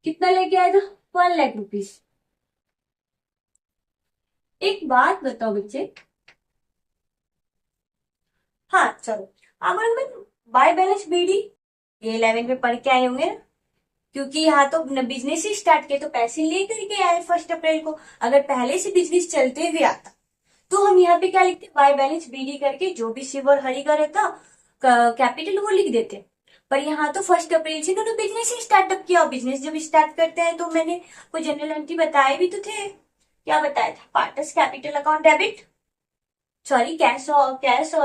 कितना लेके आया था? 1 लाख रुपीज। एक बात बताओ बच्चे, हाँ चलो, आप बाय बैलेंस बीडी ये 11 में पढ़ के आए होंगे ना, क्योंकि यहाँ तो बिजनेस ही स्टार्ट किया तो पैसे लेकर के आए 1 अप्रैल को। अगर पहले से बिजनेस चलते हुए आता तो हम यहाँ पे क्या लिखते? बाय बैलेंस बीडी करके जो भी शिव और हरि का रहता कैपिटल वो लिख देते। पर यहाँ तो 1 अप्रैल से उन्होंने बिजनेस ही स्टार्टअप किया। बिजनेस जब स्टार्ट करते हैं तो मैंने कोई जनरल एंट्री बताए भी तो थे। क्या बताया था? Partners capital account debit, sorry cash और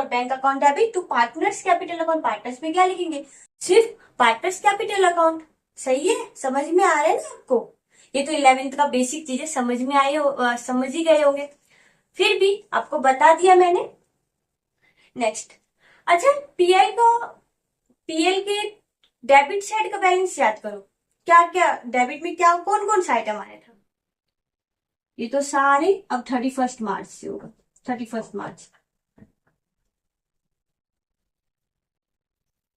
bank account debit to partners capital account. Partners में क्या लिखेंगे? सिर्फ पार्टनर्स कैपिटल अकाउंट। सही है, समझ में आ रहा है ना आपको? ये तो 11th का बेसिक चीजें समझ में समझ ही गए होंगे। फिर भी आपको बता दिया मैंने। नेक्स्ट, अच्छा, पीएल के डेबिट साइड का बैलेंस याद करो। क्या क्या डेबिट में क्या कौन कौन सा आइटम आया था? ये तो सारे अब 31 मार्च से होगा। 31 March,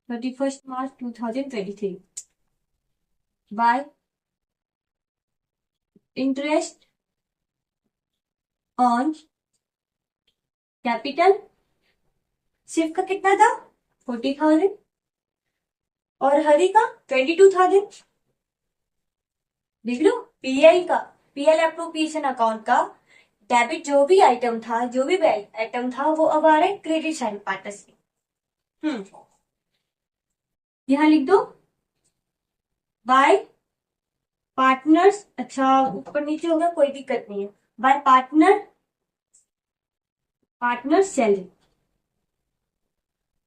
31 March 2023 by interest on capital. Shiv का कितना था? 40,000 और हरि का 22,000। देख लो, पीएल एप्रोप्रिएशन अकाउंट का डेबिट जो भी आइटम था, जो भी आइटम था, वो अब आ रहा है क्रेडिट साइड पार्टनर्स की। यहां लिख दो बाय पार्टनर्स। अच्छा, ऊपर नीचे होगा कोई दिक्कत नहीं है। Bye partner salary.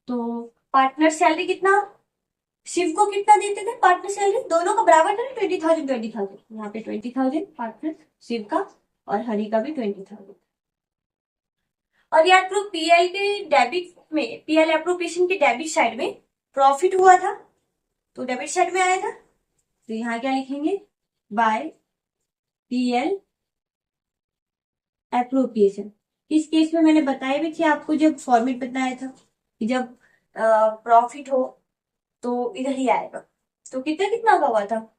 तो पार्टनर सैलरी कितना? शिव को कितना देते थे पार्टनर सैलरी? दोनों का बराबर था ना, 20,000 20,000। यहाँ पे 20,000 पार्टनर शिव का और हरि का भी 20,000। और याद करो, पीएल के डेबिट में, पीएल एप्रोप्रिएशन के डेबिट साइड में प्रॉफिट हुआ था, तो डेबिट साइड में आया था। तो यहाँ क्या लिखेंगे? By PL appropriation. इस केस में मैंने बताया भी थी आपको, जब फॉर्मेट बताया था कि जब प्रॉफिट हो तो इधर ही आएगा। तो कितना कितना का हुआ था?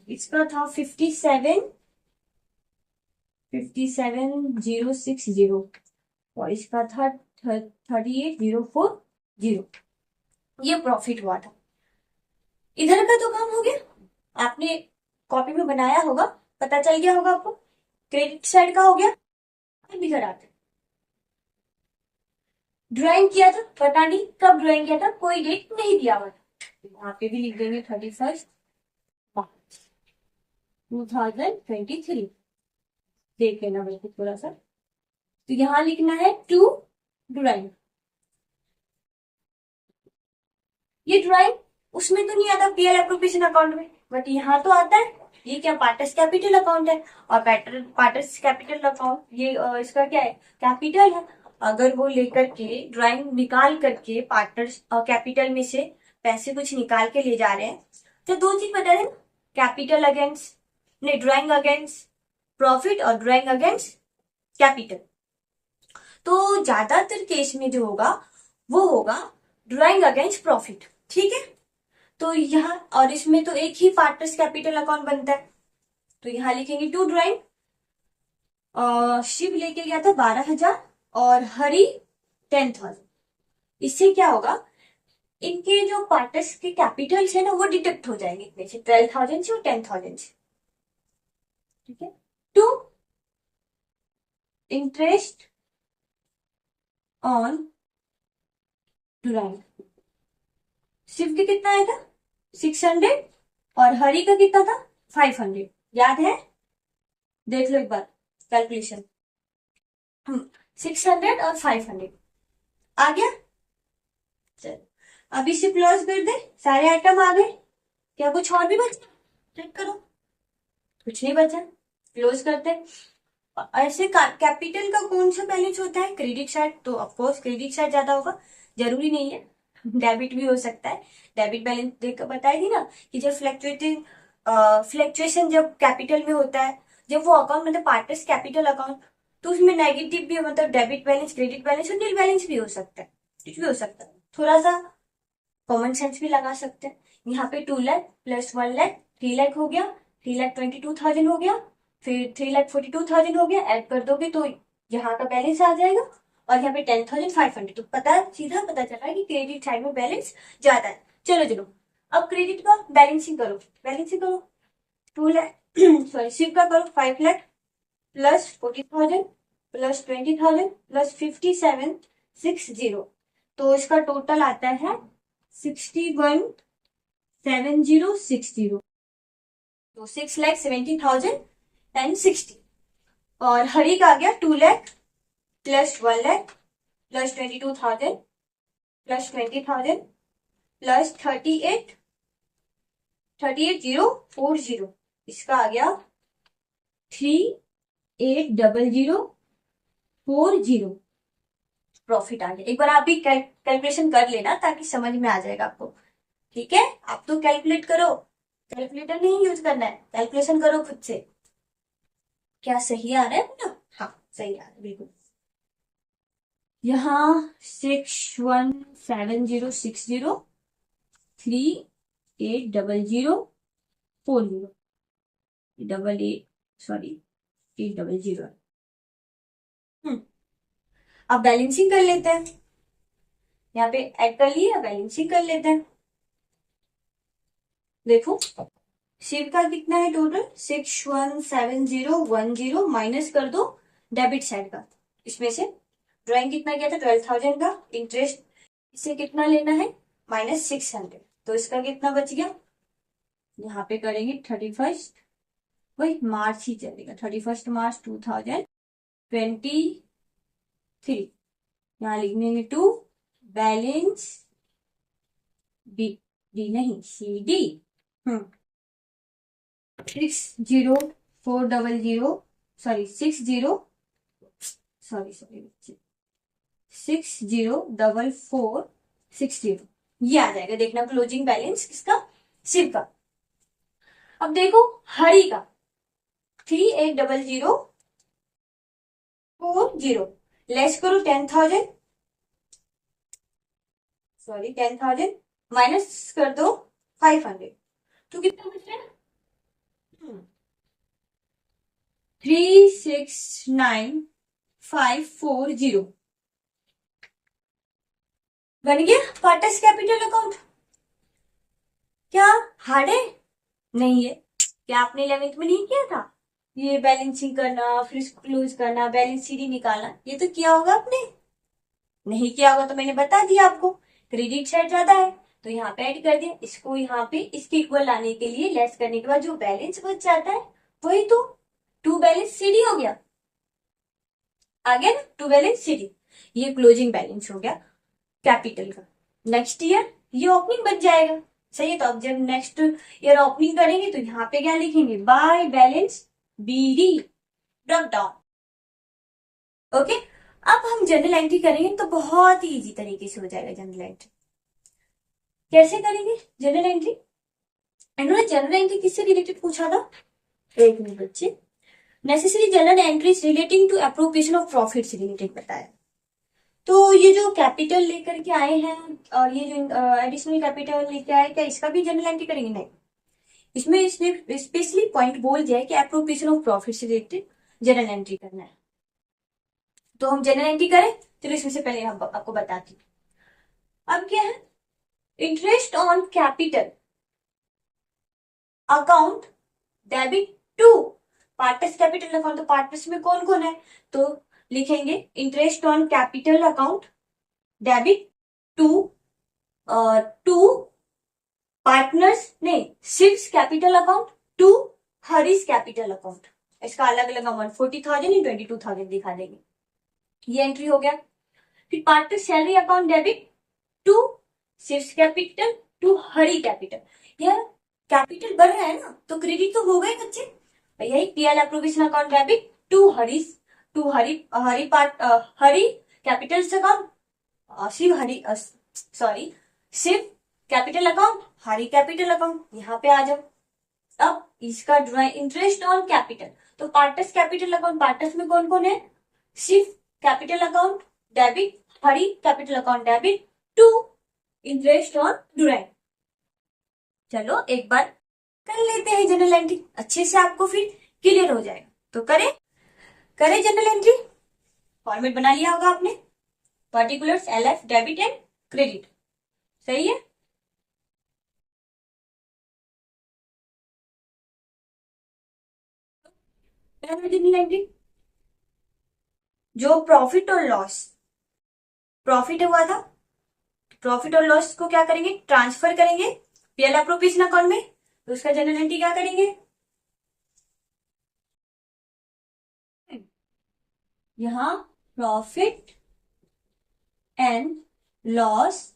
इसका था 57,060 और इसका था 38,040। ये प्रॉफिट हुआ था। इधर का तो काम हो गया, आपने कॉपी में बनाया होगा, पता चल गया होगा आपको। क्रेडिट साइड का हो गया। अब इधर आते, ड्राइंग किया था, पता नहीं कब ड्राइंग किया था, कोई डेट नहीं दिया हुआ था। यहाँ पे भी लिख देंगे 31 मार्च 2023। देख लेना बिल्कुल थोड़ा सा। तो यहाँ लिखना है टू ड्राइंग। ये ड्राइंग उसमें तो नहीं आता पीएल एप्रोप्रिएशन अकाउंट में, बट यहाँ तो आता है। ये क्या? पार्टनर्स कैपिटल अकाउंट है। और पार्टनर्स कैपिटल अकाउंट ये इसका क्या है? कैपिटल है। अगर वो लेकर के ड्राइंग निकाल करके पार्टनर्स कैपिटल में से पैसे कुछ निकाल के ले जा रहे हैं, तो दो चीज बता दें, कैपिटल अगेंस्ट, नहीं, ड्राइंग अगेंस्ट प्रॉफिट और ड्राइंग अगेंस्ट कैपिटल। तो ज्यादातर केस में जो होगा वो होगा ड्राइंग अगेंस्ट प्रॉफिट। ठीक है, तो यहाँ और इसमें तो एक ही पार्टनर्स कैपिटल अकाउंट बनता है, तो यहाँ लिखेंगे टू ड्राइंग। शिव लेके गया था 12,000 और हरि 10,000। इससे क्या होगा, इनके जो पार्टनर्स के कैपिटल्स है ना, वो डिडक्ट हो जाएंगे इतने से, 12,000 से और 10,000 से। ठीक है, to interest on drawing. Shiv के कितना आया था? 600 और हरि का कितना था? 500। याद है? देख लो एक बार कैलकुलेशन। 600 और 500 आ गया। चल, अभी से क्लोज कर दे, सारे आइटम आ गए। क्या कुछ और भी बचा? चेक करो, कुछ नहीं बचा, क्लोज करते। ऐसे कैपिटल का कौन सा बैलेंस होता है? Credit side. तो ऑफकोर्स क्रेडिट साइड ज्यादा होगा, जरूरी नहीं है, डेबिट भी हो सकता है। डेबिट बैलेंस देख बताई थी ना कि जब फ्लक्चुएशन जब कैपिटल में होता है, जब वो अकाउंट मतलब पार्टनर्स कैपिटल अकाउंट, तो उसमें नेगेटिव भी, मतलब डेबिट बैलेंस, क्रेडिट बैलेंस और नील बैलेंस भी हो सकता है, कुछ भी हो सकता है। थोड़ा सा कॉमन सेंस भी लगा सकते हैं। यहाँ पे 2 लाख प्लस 1 लाख 3 लाख हो गया, 3,22,000 हो गया, फिर 3,42,000 हो गया। ऐड कर दोगे तो यहाँ का बैलेंस आ जाएगा, और यहाँ पे 10,500। तो सीधा पता चला कि क्रेडिट साइड में बैलेंस ज्यादा है। चलो चलो, अब क्रेडिट का बैलेंसिंग करो, 2 लाख सॉरी, शिव का करो 5 लाख प्लस 40,000 प्लस 20,000 प्लस 57,60 तो इसका टोटल आता है 617060, तो 6,70,060। और हरी का आ गया 2 lakh plus 1 lakh plus 22,000 plus 20,000 plus 38,040। इसका आ गया 38,040 प्रॉफिट आ गया। एक बार आप भी कैलकुलेशन कर लेना ताकि समझ में आ जाएगा आपको। ठीक है, आप तो कैलकुलेट करो, कैलकुलेटर नहीं यूज करना है, कैलकुलेशन करो खुद से। क्या सही आ रहा है ना? हाँ सही आ रहा है बिल्कुल। यहाँ 617060 380040 800। अब बैलेंसिंग कर लेते हैं, यहाँ पे ऐड कर लिए, बैलेंसिंग कर लेते हैं। देखो शिव का कितना है टोटल, 617010 माइनस कर दो डेबिट साइड का। इसमें से ड्राइंग कितना किया था 12,000 का, इंटरेस्ट इसे कितना लेना है -600, तो इसका कितना बच गया। यहाँ पे करेंगे 31 वही मार्च ही चलेगा, 31 मार्च 2023। यहाँ लिख देंगे 2 बैलेंस बी, डी नहीं सी डी। 60400 सॉरी 604460 ये आ जाएगा। देखना क्लोजिंग बैलेंस किसका, शिव का। अब देखो हरि का 380040 लेस करो 10,000 माइनस कर दो 500, तो कितना बच रहा है 369540 बन गया पार्टनर्स कैपिटल अकाउंट। क्या हार्ड है? नहीं है। क्या आपने 11th में नहीं किया था ये बैलेंसिंग करना, फिर क्लोज करना, बैलेंस शीट निकालना, ये तो किया होगा आपने? नहीं किया होगा तो मैंने बता दिया आपको। क्रेडिट साइड ज्यादा है तो यहाँ पे ऐड कर दिया, इसको यहाँ पे इसके इक्वल लाने के लिए लेस करने के बाद जो बैलेंस बच जाता है वही तो 2 बैलेंस सीडी हो गया। आ गया ना 2 बैलेंस सीडी, ये क्लोजिंग बैलेंस हो गया कैपिटल का। नेक्स्ट ईयर ये ओपनिंग बच जाएगा। सही है, तो अब जब नेक्स्ट ईयर ओपनिंग करेंगे तो यहाँ पे क्या लिखेंगे, by balance BD drop down. Okay, अब हम जनरल एंट्री करेंगे तो बहुत ही इजी तरीके से हो जाएगा जनरल एंट्री। कैसे करेंगे जनरल एंट्री? इन्होंने जनरल एंट्री किससे रिलेटेड पूछा था, एक मिनट बच्चे, necessary journal entries relating to appropriation of profit से रिलेटेड बताया। तो ये जो कैपिटल लेकर के आए हैं और ये जो एडिशनल कैपिटल लेके आए, क्या इसका भी जनरल एंट्री करेंगे? नहीं, इसमें इसने स्पेशली पॉइंट बोल दिया है कि अप्रोप्रिएशन ऑफ प्रॉफिट से रिलेटेड जनरल एंट्री करना है। तो हम जनरल एंट्री करें, चलो इसमें से पहले हम आपको बताती हूँ। अब क्या है, interest on capital account debit to partners capital account. तो पार्टनर्स में कौन कौन है, तो लिखेंगे interest on capital account debit to partners नहीं Shiv's capital account to Hari's capital account. इसका अलग अलग अमाउंट 40,000 या 22,000 दिखा देंगे, ये एंट्री हो गया। फिर partner salary account debit to Shiv's capital to Hari capital. यह कैपिटल बढ़ रहा है ना तो क्रेडिट तो होगा ही बच्चे, यही PL appropriation account debit to Hari capital account Shiv capital account Hari capital account. यहाँ पे आ जाओ। अब इसका इंटरेस्ट ऑन कैपिटल, तो पार्टनर्स कैपिटल अकाउंट, पार्टनर्स में कौन कौन है, Shiv capital account debit Hari capital account debit to interest on ड्यूरेंट। चलो एक बार कर लेते हैं जनरल एंट्री, अच्छे से आपको फिर क्लियर हो जाएगा। तो करें जनरल एंट्री। फॉर्मेट बना लिया होगा आपने, particulars LF debit and credit, सही है। जनरल एंट्री, जो प्रॉफिट और लॉस, प्रॉफिट हुआ था प्रॉफिट और लॉस को क्या करेंगे, ट्रांसफर करेंगे पीएल एप्रोप्रिएशन अकाउंट में, तो उसका जनरल एंट्री क्या करेंगे, यहां profit and loss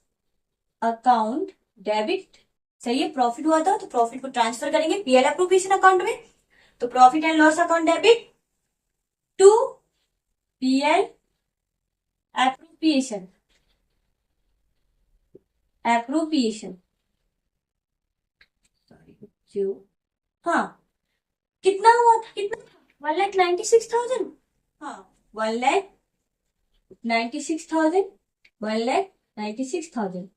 account debit, सही है, प्रॉफिट हुआ था तो प्रॉफिट को ट्रांसफर करेंगे पीएल एप्रोप्रिएशन अकाउंट में, तो profit and loss account debit to PL appropriation, appropriation जो, हाँ कितना हुआ था, कितना, 1,96,000, हाँ 1,96,000, 1,96,000।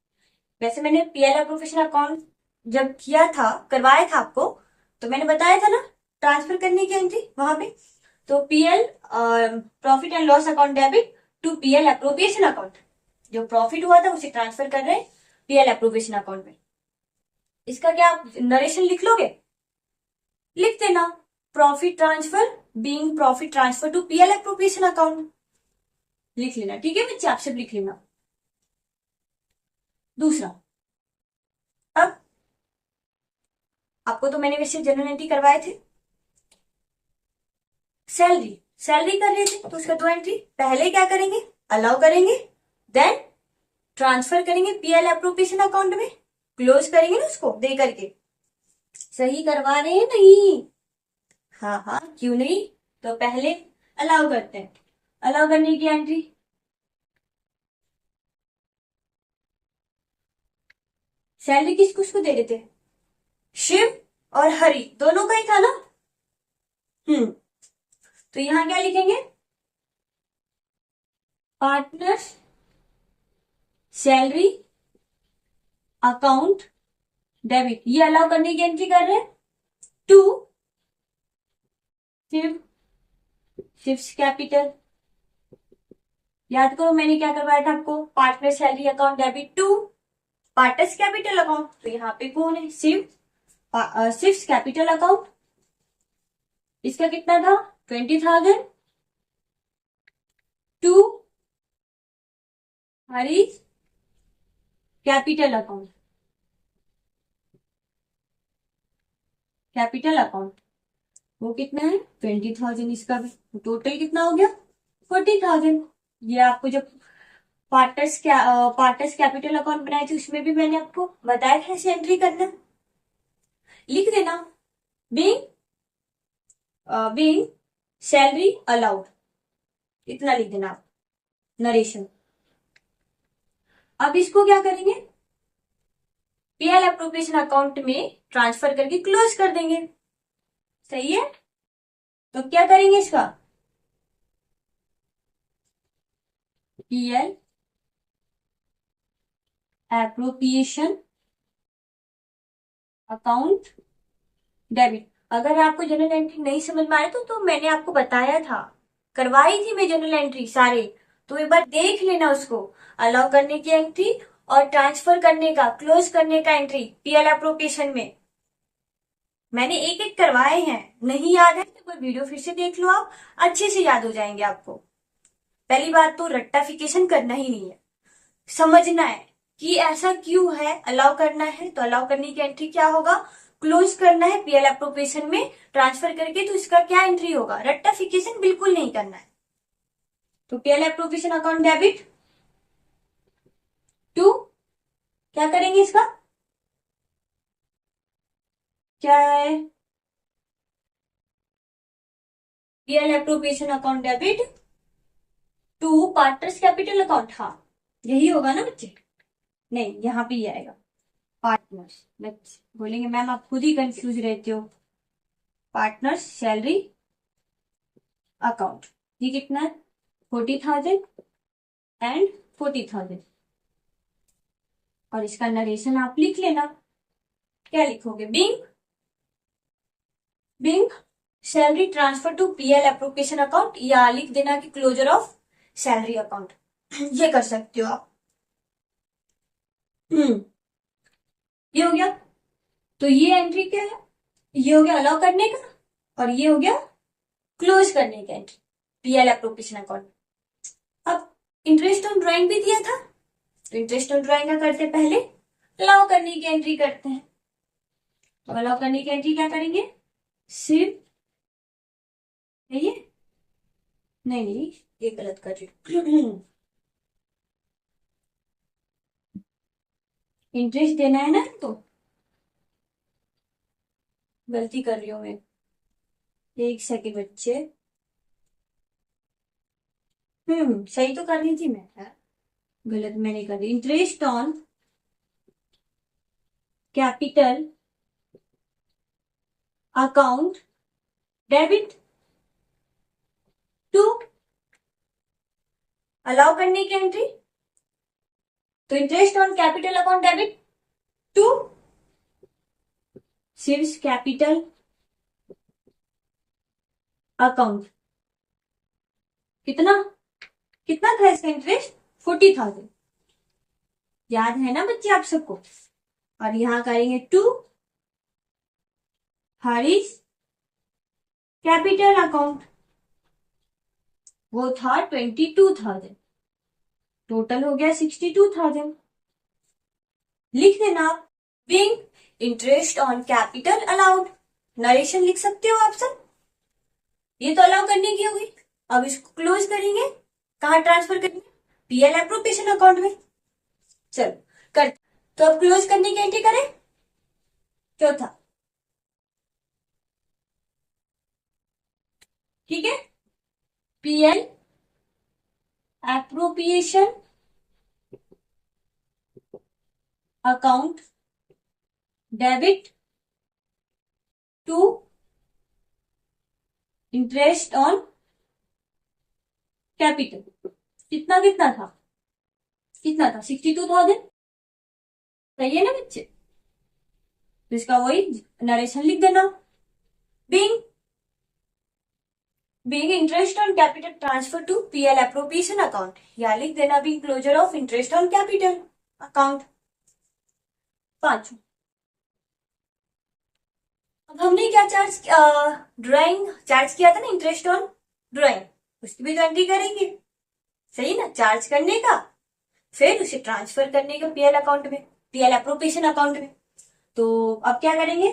वैसे मैंने पीएल एप्रोप्रिएशन अकाउंट जब किया था, करवाया था आपको, तो मैंने बताया था ना ट्रांसफर करने की एंट्री वहां पे, तो PL profit and loss account debit to PL appropriation account, जो प्रॉफिट हुआ था उसे ट्रांसफर कर रहे हैं पीएल एप्रोप्रिएशन अकाउंट में। इसका क्या आप नरेशन लिख लोगे, लिख देना, profit transfer being profit transfer to PL appropriation account, लिख लेना, ठीक है बच्चे, आप सब लिख लेना। दूसरा, अब आपको तो मैंने वैसे जनरल एंट्री करवाए थे, सैलरी, सैलरी कर रहे थे तो उसका 2 एंट्री, पहले क्या करेंगे, अलाउ करेंगे, देन ट्रांसफर करेंगे पीएल एप्रोप्रिएशन अकाउंट में, क्लोज करेंगे ना उसको दे करके, सही करवा रहे हैं नहीं, हाँ हाँ क्यों नहीं, तो पहले अलाउ करते हैं, अलाउ करने की एंट्री, सैलरी किसको उसको दे रहे थे, शिव और हरि दोनों का ही था ना, तो यहां क्या लिखेंगे, पार्टनर्स सैलरी अकाउंट डेबिट, ये अलाउ करने की एंट्री कर रहे हैं टू शिव, शिव्स कैपिटल, याद करो मैंने क्या करवाया था आपको, partner salary account debit to partners capital account, तो यहाँ पे कौन है, शिव, शिव्स कैपिटल अकाउंट, इसका कितना था 20,000 to Hari capital account, capital account वो कितना है 20,000, इसका भी टोटल कितना हो गया 40,000। ये आपको जब पार्टनर्स कैपिटल अकाउंट बनाए थे उसमें भी मैंने आपको बताया था ऐसे एंट्री करना, लिख देना, बीइंग सैलरी अलाउड, इतना लिख देना आप नरेशन। अब इसको क्या करेंगे, पीएल एप्रोप्रिएशन अकाउंट में ट्रांसफर करके क्लोज कर देंगे, सही है, तो क्या करेंगे इसका, पीएल एप्रोप्रिएशन अकाउंट डेबिट। अगर आपको जनरल एंट्री नहीं समझ में आए तो मैंने आपको बताया था, करवाई थी मैं जनरल एंट्री सारे, तो एक बार देख लेना उसको, अलाउ करने की एंट्री और ट्रांसफर करने का, क्लोज करने का एंट्री पीएल एप्रोप्रिएशन में मैंने एक एक करवाए हैं, नहीं याद है तो वीडियो फिर से देख लो, आप अच्छे से याद हो जाएंगे आपको। पहली बात तो रट्टाफिकेशन करना ही नहीं है, समझना है कि ऐसा क्यों है, अलाउ करना है तो अलाउ करने की एंट्री क्या होगा, क्लोज करना है पीएल एप्रोप्रिएशन में ट्रांसफर करके तो इसका क्या एंट्री होगा, रट्टाफिकेशन बिल्कुल नहीं करना है। तो PL appropriation account debit to, क्या करेंगे इसका, क्या है, PL appropriation account debit to partners capital account, हाँ यही होगा ना बच्चे, नहीं यहाँ पे ही आएगा पार्टनर्स, बच्चे बोलेंगे मैम आप खुद ही कंफ्यूज रहते हो, पार्टनर्स सैलरी अकाउंट, ये कितना है 40,000 एंड 40,000, और इसका नरेशन आप लिख लेना, क्या लिखोगे, being salary transfer to PL appropriation account, या लिख देना कि क्लोजर ऑफ सैलरी अकाउंट, ये कर सकते हो आप। ये हो गया, तो ये एंट्री क्या है, ये हो गया अलाउ करने का और ये हो गया क्लोज करने का एंट्री पीएल एप्रोप्रिएशन अकाउंट। अब इंटरेस्ट ऑन ड्राइंग भी दिया था, तो इंटरेस्ट ऑन ड्राइंग का करते हैं, पहले अलाउ करने की एंट्री करते हैं। तो अलाउ करने की एंट्री क्या करेंगे, सिर्फ ये नहीं नहीं ये गलत कर रही हूँ इंटरेस्ट देना है ना, तो गलती कर रही हूँ मैं, एक सेकेंड बच्चे। सही तो करनी थी मैं यार, गलत मैंने कर दी। Interest on capital account debit to, allow करने की एंट्री, तो interest on capital account debit to सिर्फ कैपिटल अकाउंट। कितना कितना था इसका इंटरेस्ट, 40,000। याद है ना बच्चे आप सबको। और यहां करेंगे टू हरीश कैपिटल अकाउंट, वो था 22,000, टोटल हो गया 62,000। लिख देना आप, being interest on capital allowed, narration लिख सकते हो आप सब। ये तो अलाउ करने की होगी। अब इसको क्लोज करेंगे, कहां ट्रांसफर करेंगे, पीएल एप्रोप्रिएशन अकाउंट में। चलो कर, तो अब क्लोज करने की एंट्री करें, चौथा, ठीक है, PL appropriation account debit to interest on capital. कितना कितना था, कितना था, 62,000। सही है ना बच्चे, तो इसका वही नरेशन लिख देना, being interest on capital transfer to PL appropriation account, या लिख देना being closure of interest on capital account. पांचवा, अब हमने क्या चार्ज, ड्राइंग चार्ज किया था ना, इंटरेस्ट ऑन ड्राइंग, उसकी भी तो एंट्री करेंगे। सही ना, चार्ज करने का फिर उसे ट्रांसफर करने का पीएल अकाउंट में, पीएल एप्रोप्रिएशन अकाउंट में। तो अब क्या करेंगे,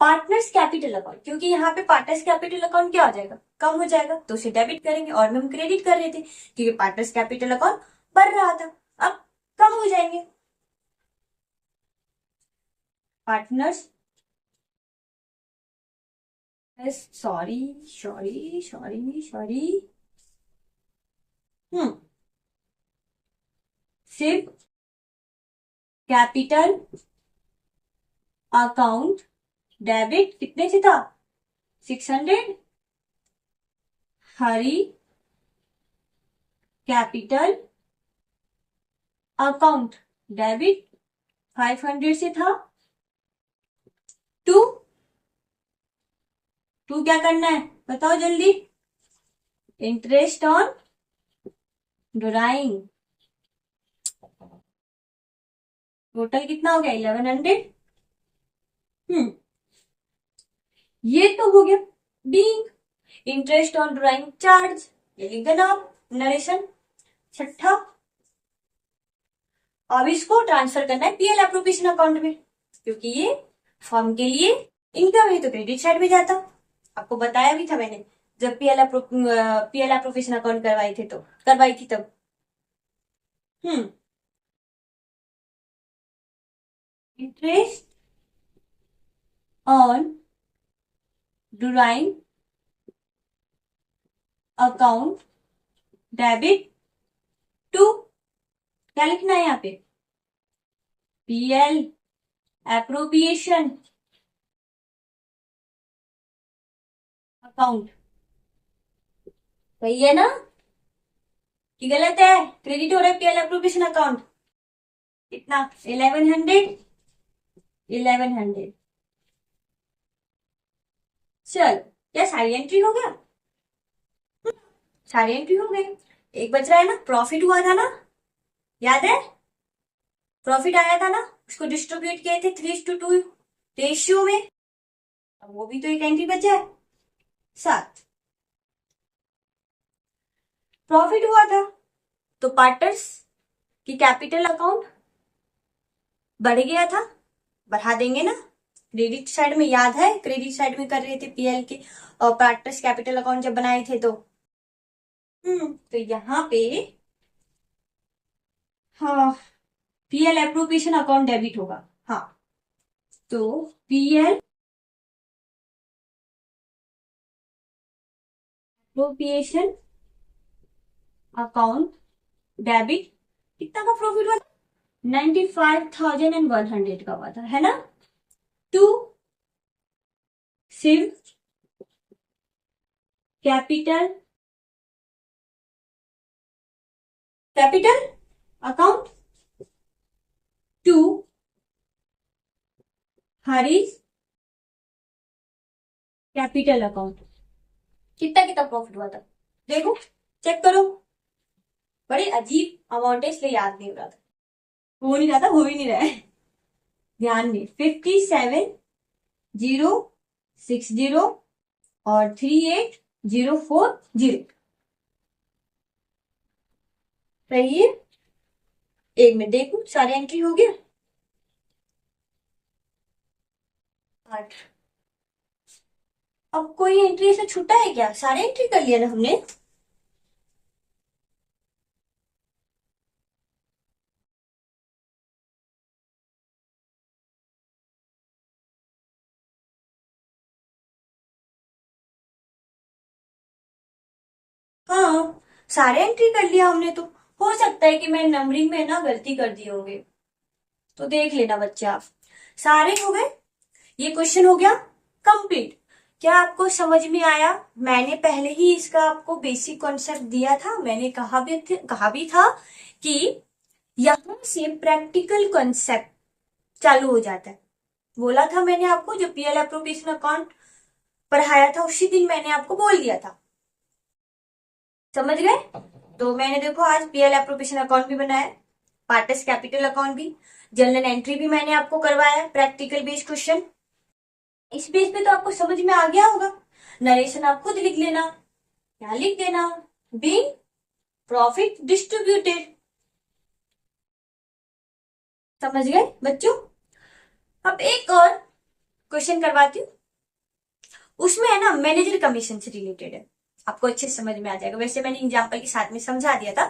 पार्टनर्स कैपिटल अकाउंट, क्योंकि यहाँ पे पार्टनर्स कैपिटल अकाउंट क्या हो जाएगा, कम हो जाएगा, तो उसे डेबिट करेंगे, और में हम क्रेडिट कर रहे थे क्योंकि पार्टनर्स कैपिटल अकाउंट बढ़ रहा था, अब कम हो जाएंगे। Partners, sorry sorry sorry sorry, सिर्फ कैपिटल अकाउंट डेबिट कितने से था, 600, हरी कैपिटल अकाउंट डेबिट 500 से था, टू क्या करना है बताओ जल्दी, इंटरेस्ट ऑन ड्राइंग, टोटल कितना हो गया 1100। ये तो हो गया being interest on drawing charge, ये लिख देना आप नरेशन। छठा, अब इसको ट्रांसफर करना है पीएल एप्रोप्रिएशन अकाउंट में, क्योंकि ये फर्म के लिए इनकम है तो क्रेडिट साइड में जाता। आपको बताया भी था मैंने, जब पीएल एप्रोप्रिएशन अकाउंट करवाई थी तब। Interest on drawing account debit to, क्या लिखना है यहाँ पे, पीएल एप्रोप्रिएशन अकाउंट। सही है ना कि गलत है, क्रेडिट हो रहा है पीएल एप्रोप्रिएशन अकाउंट, कितना 1100। चल, क्या सारी एंट्री हो गया, सारी एंट्री हो गई। एक बच रहा है ना, प्रॉफिट हुआ था ना, याद है, प्रॉफिट आया था ना, उसको डिस्ट्रीब्यूट किए थे 3:2 रेशियो में, अब वो भी तो एक एंट्री बचा है। 7, प्रॉफिट हुआ था तो पार्टनर्स कि कैपिटल अकाउंट बढ़ गया था, बढ़ा देंगे ना। क्रेडिट साइड में याद है, क्रेडिट साइड में कर रहे थे पीएल के और पार्टनर्स कैपिटल अकाउंट जब बनाए थे तो यहाँ पे हाँ पीएल एप्रोप्रिएशन अकाउंट डेबिट होगा। हाँ तो पीएल एप्रोप्रिएशन अकाउंट डेबिट कितना का प्रॉफिट हुआ? 95,100 का हुआ था, है ना। टू सिर्फ capital account to Harish capital account कितना कितना प्रॉफिट हुआ था देखो, चेक करो। बड़े अजीब अमाउंट है इसलिए याद नहीं हो रहा था, हो नहीं रहा था, हो ही नहीं रहा है। ध्यान में 57,060 और 38,040 सही है। एक मिनट देखो सारे एंट्री हो गया। 8। अब कोई एंट्री ऐसा छूटा है क्या? सारे एंट्री कर लिया ना हमने। हाँ सारे एंट्री कर लिया हमने तो। हो सकता है कि मैं नंबरिंग में ना गलती कर दी होंगे, तो देख लेना बच्चे आप। सारे हो गए, ये क्वेश्चन हो गया कंप्लीट। क्या आपको समझ में आया? मैंने पहले ही इसका आपको बेसिक कॉन्सेप्ट दिया था। मैंने कहा भी था कि यहां से प्रैक्टिकल कॉन्सेप्ट चालू हो जाता है। बोला था मैंने आपको, जो पीएल एप्रोप्रिएशन अकाउंट पढ़ाया था उसी दिन मैंने आपको बोल दिया था। समझ गए? तो मैंने देखो आज पीएल एप्रोप्रिएशन अकाउंट भी बनाया, पार्टनर्स कैपिटल अकाउंट भी, जर्नल एंट्री भी मैंने आपको करवाया, प्रैक्टिकल बेस्ड क्वेश्चन। इस बेस पे तो आपको समझ में आ गया होगा। नरेशन आप खुद लिख लेना, क्या लिख देना? Being profit distributed. समझ गए बच्चों? अब एक और क्वेश्चन करवाती हूँ, उसमें है ना मैनेजर कमीशन से रिलेटेड है, आपको अच्छे से समझ में आ जाएगा। वैसे मैंने एग्जाम्पल के साथ में समझा दिया था।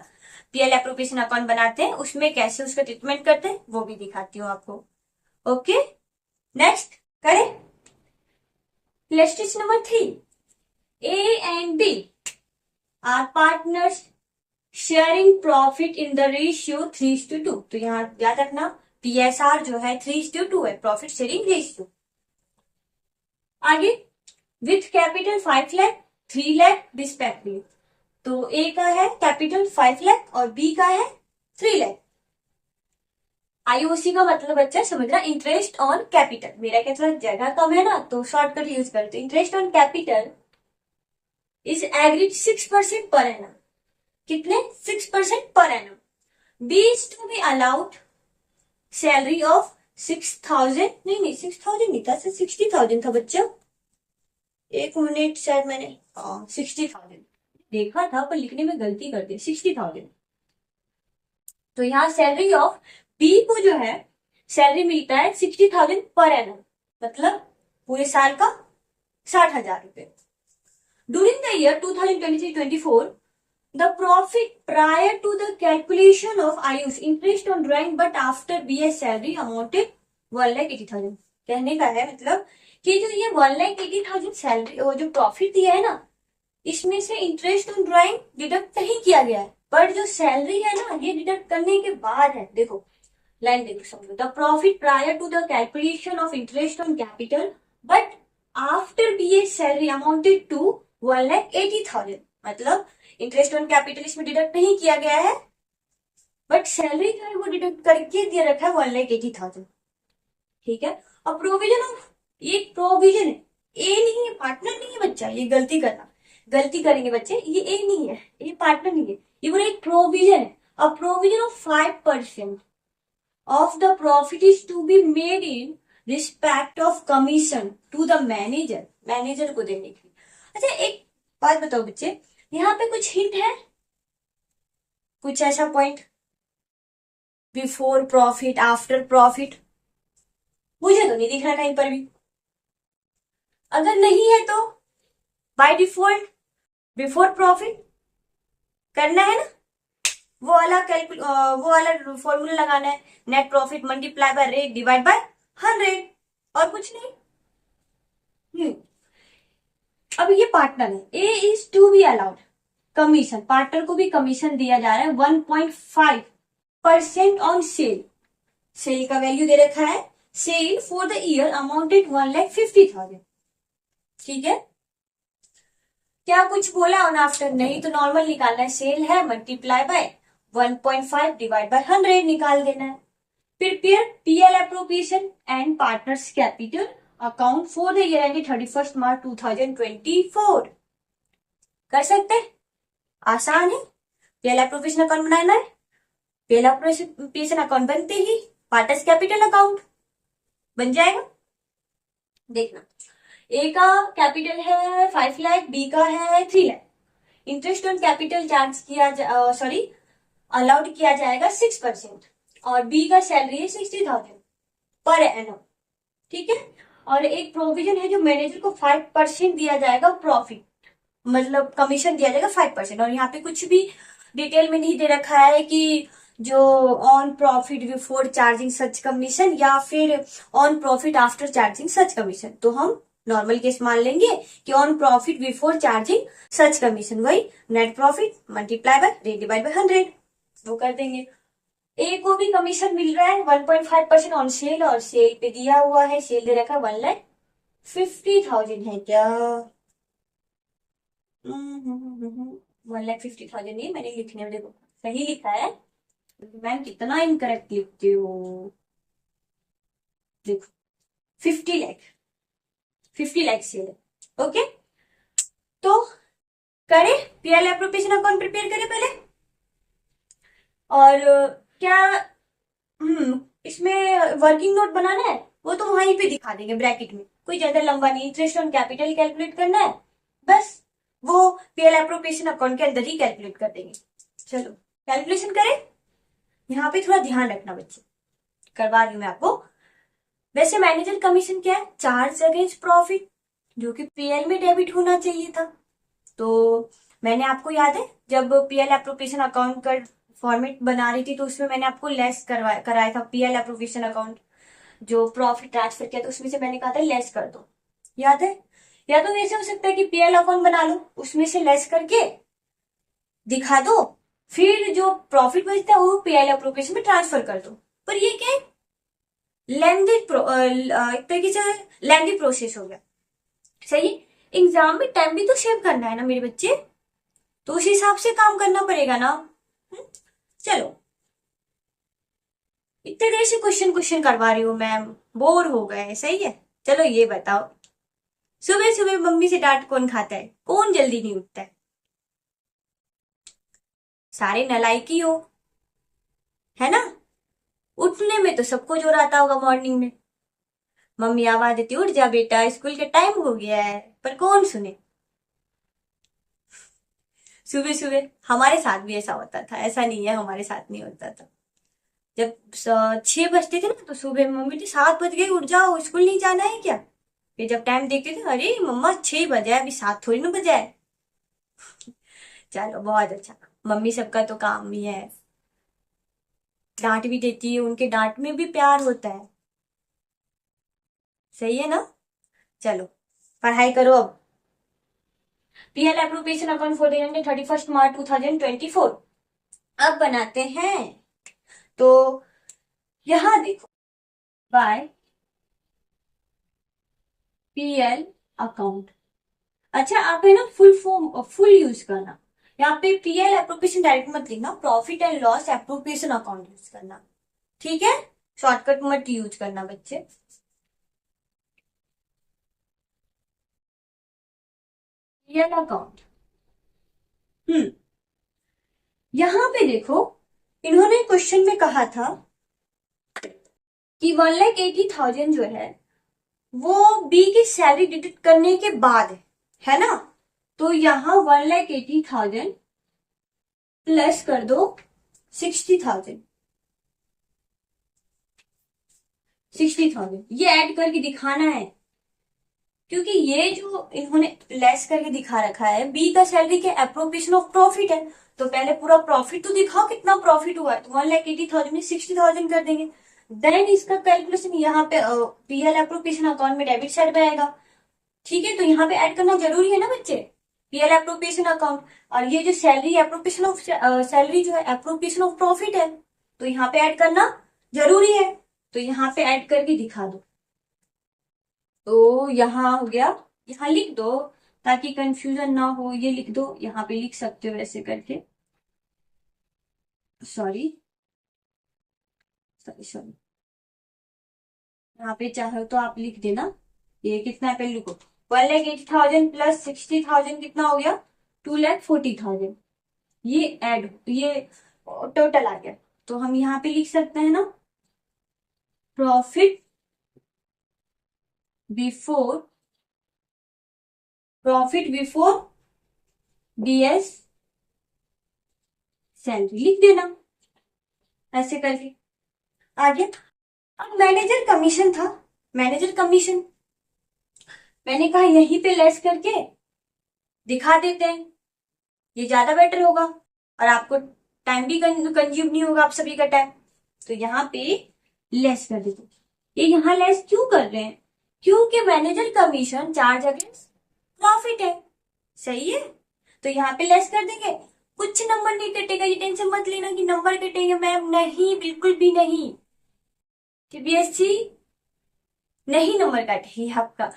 पीएल एप्रोप्रिएशन अकाउंट बनाते हैं उसमें कैसे उसका ट्रीटमेंट करते हैं वो भी दिखाती हूँ आपको। ओके नेक्स्ट करें। Let's number 3, A and B are partners sharing profit in the ratio 3:2। तो यहाँ याद रखना PSR जो है 3:2 है, प्रॉफिट शेयरिंग रेशियो। आगे with capital 5 lakh 3 lakh respectively. तो ए का है कैपिटल 5 लाख और बी का है 3 लाख। आईओसी का मतलब बच्चा समझना इंटरेस्ट ऑन कैपिटल। मेरा क्या थोड़ा जगह कम है ना तो शॉर्टकट यूज करते। Interest on capital is agreed 6% per annum. कितने? 6% per annum. B is to be allowed salary of 6,000, नहीं 6,000 नहीं था, 60,000 था बच्चा। एक मिनट, शायद मैंने 60,000 देखा था पर लिखने में गलती कर दी, 60,000। तो यहाँ सैलरी ऑफ बी को जो है सैलरी मिलता है 60,000 पर एनम, मतलब पूरे साल का 60,000 रुपए। During the year 2023-24 the profit prior to the calculation of IU's interest on drawing but after BS salary amounted 1,80,000। कहने का है मतलब कि जो ये 1,80,000 सैलरी वो जो प्रॉफिट दिया है ना, इसमें से इंटरेस्ट ऑन ड्राइंग डिडक्ट नहीं किया गया है, पर जो सैलरी है ना ये डिडक्ट करने के बाद है। देखो लाइन देखो समझो। The profit prior to the calculation of interest on capital but after BS salary amounted to 1,80,000। मतलब इंटरेस्ट ऑन कैपिटल इसमें डिडक्ट नहीं किया गया है, बट सैलरी जो है वो डिडक्ट करके दिया रखा है 1,80,000। ठीक है। अब प्रोविजन ऑफ, ये प्रोविजन है, ए नहीं है, पार्टनर नहीं है बच्चा, ये गलती करना, गलती करेंगे बच्चे, ये ए नहीं है, ये पार्टनर नहीं है, ये पूरा एक प्रोविजन है। A provision of 5% of the profit is to be made in respect of commission to the manager, manager को देने के लिए। अच्छा एक बात बताओ बच्चे, यहाँ पे कुछ हिंट है, कुछ ऐसा point before profit, after profit, मुझे तो नहीं दिख रहा कहीं पर भी। अगर नहीं है तो बाय डिफॉल्ट बिफोर प्रॉफिट करना है ना, वो वाला फॉर्मूला लगाना है, net profit multiply by rate divide by 100, और कुछ नहीं। हम्म अब ये पार्टनर है, A is to be allowed commission, partner को भी कमीशन दिया जा रहा है 1.5% ऑन सेल। सेल का वैल्यू दे रखा है, sale for the year amounted 1,50,000। ठीक है, क्या कुछ ऑन आफ्टर नहीं, तो नॉर्मल निकालना है, सेल है मल्टीप्लाई बाय 1.5 डिवाइड बाय 100 निकाल देना है। Prepare PL appropriation and partners capital account for the year ended 31 मार्च 2024। कर सकते हैं, आसान है। पीएल एप्रोप्रिएशन अकाउंट बनाना है, पीएल एप्रोप्रिएशन अकाउंट बनते ही पार्टनर्स कैपिटल अकाउंट बन जाएगा। देखना, ए का कैपिटल है 5 लाख, बी का है 3 lakh. Interest on capital charge किया अलाउड किया जाएगा 6%, और बी का सैलरी है 60,000 पर एनम। ठीक है, और एक प्रोविजन है जो मैनेजर को 5% दिया जाएगा प्रॉफिट, मतलब कमीशन दिया जाएगा 5%। और यहाँ पे कुछ भी डिटेल में नहीं दे रखा है कि जो on profit before charging such commission या फिर on profit after charging such commission. तो हम नॉर्मल केस मान लेंगे कि on profit before charging such commission, वही net profit multiply by rate divide by 100, वो कर देंगे। ए को भी कमीशन मिल रहा है 1.5% ऑन सेल, और सेल पे दिया हुआ है, सेल दे रखा है 1,50,000 है क्या? 1,50,000 नहीं, मैंने लिखने में देखो सही लिखा है, मैम कितना इनकरेक्ट लिखती हूँ। देखो 50 लाख, 50 लाख सेल है। ओके, तो करें पीएल एप्रोप्रिएशन अकाउंट प्रिपेयर करें पहले। और क्या इसमें वर्किंग नोट बनाना है, वो तो वहीं पे दिखा देंगे ब्रैकेट में, कोई ज्यादा लंबा नहीं। इंटरेस्ट ऑन कैपिटल कैलकुलेट करना है, बस वो पीएल एप्रोप्रिएशन अकाउंट के अंदर ही कैलकुलेट कर देंगे। चलो कैलकुलेशन करें। यहाँ पे थोड़ा ध्यान रखना बच्चे, करवा रही हूँ मैं आपको। वैसे मैनेजर कमीशन क्या है, चार्ज अगेंस्ट प्रॉफिट, जो कि पीएल में डेबिट होना चाहिए था। तो मैंने आपको याद है जब पीएल एप्रोप्रिएशन अकाउंट का फॉर्मेट बना रही थी, तो उसमें मैंने आपको लेस कराया था पीएल एप्रोप्रिएशन अकाउंट, जो प्रॉफिट ट्रांसफर किया था उसमें से मैंने कहा था लेस कर दो, याद है? या तो ऐसे हो सकता है कि पीएल अकाउंट बना लो, उसमें से लेस करके दिखा दो, फिर जो प्रॉफिट बचता है वो पीएल एप्रोप्रिएशन में ट्रांसफर कर दो। पर ये क्या, लेंदी एक तरीके से लेंदी प्रोसेस हो गया। सही, एग्जाम में टाइम भी तो सेव करना है ना मेरे बच्चे, तो उस हिसाब से काम करना पड़ेगा ना। चलो, इतने देर से क्वेश्चन क्वेश्चन करवा रही हूँ मैम, बोर हो गए। सही है, चलो ये बताओ, सुबह सुबह मम्मी से डांट कौन खाता है, कौन जल्दी नहीं उठता है? सारे नलायकी हो, है ना? उठने में तो सबको जोर आता होगा मॉर्निंग में, मम्मी आवाज देती उठ जा बेटा स्कूल के टाइम हो गया है, पर कौन सुने। सुबह सुबह हमारे साथ भी ऐसा होता था, ऐसा नहीं है हमारे साथ नहीं होता था। जब 6 बजते थे ना, तो सुबह में मम्मी थी 7 बज गए उठ जाओ स्कूल नहीं जाना है क्या? फिर जब टाइम देखते थे, अरे मम्मा 6 बजे अभी 7 थोड़ी ना बजा है। चलो बहुत अच्छा, मम्मी सबका तो काम ही है, डांट भी देती है, उनके डांट में भी प्यार होता है। सही है ना? चलो पढ़ाई करो अब। PL appropriation account for the 31 मार्च 2024 अब बनाते हैं। तो यहां देखो, बाय पीएल अकाउंट, अच्छा आप है ना फुल फॉर्म फुल यूज करना, यहाँ पे पीएल एप्रोप्रिएशन डायरेक्ट मत लिखना, profit and loss appropriation account use करना। ठीक है, शॉर्टकट मत यूज करना बच्चे। पीएल अकाउंट, यहां पे देखो, इन्होंने क्वेश्चन में कहा था कि 1,80,000 जो है वो बी की सैलरी डिडक्ट करने के बाद है ना? तो यहां 1,80,000 प्लस कर दो 60,000, 60,000 ये ऐड करके दिखाना है, क्योंकि ये जो इन्होंने लेस करके दिखा रखा है बी का सैलरी के एप्रोप्रिएशन ऑफ प्रॉफिट है, तो पहले पूरा प्रॉफिट तो दिखाओ कितना प्रॉफिट हुआ है, तो 1,80,000 में 60,000 कर देंगे। देन इसका कैलकुलेशन यहाँ पे पीएल एप्रोप्रिएशन अकाउंट में डेबिट साइड में आएगा। ठीक है, तो यहाँ पे ऐड करना जरूरी है ना बच्चे, पीएल एप्रोप्रिएशन अकाउंट। और ये जो सैलरी एप्रोप्रिएशन ऑफ सैलरी जो है एप्रोप्रिएशन ऑफ प्रॉफिट है, तो यहाँ पे ऐड करना जरूरी है, तो यहाँ पे ऐड करके दिखा दो। तो यहाँ हो गया, यहाँ लिख दो ताकि कंफ्यूजन ना हो, ये लिख दो, यहाँ पे लिख सकते हो ऐसे करके, सॉरी सॉरी सॉरी, यहाँ पे चाहो तो आप लिख देना, ये कितना है पहले लिखो, 1,80,000 प्लस 60,000 कितना हो गया, 2,40,000, ये ऐड, ये टोटल आ गया। तो हम यहाँ पे लिख सकते हैं ना, प्रॉफिट बिफोर डीएस सैलरी लिख देना ऐसे करके। आगे अब मैनेजर कमीशन था, मैनेजर कमीशन मैंने कहा यहीं पे लेस करके दिखा देते हैं, ये ज्यादा बेटर होगा और आपको टाइम भी कंज्यूम नहीं होगा आप सभी का टाइम, तो यहाँ पे लेस कर देते। ये यहाँ लेस क्यों कर रहे हैं, क्योंकि manager commission charge against profit है, सही है, तो यहाँ पे लेस कर देंगे। कुछ नंबर नहीं कटेगा, ये टेंशन मत लेना कि नंबर कटेंगे मैम, नहीं, बिल्कुल भी नहीं, सीबीएसई नहीं नंबर काटेगी आपका,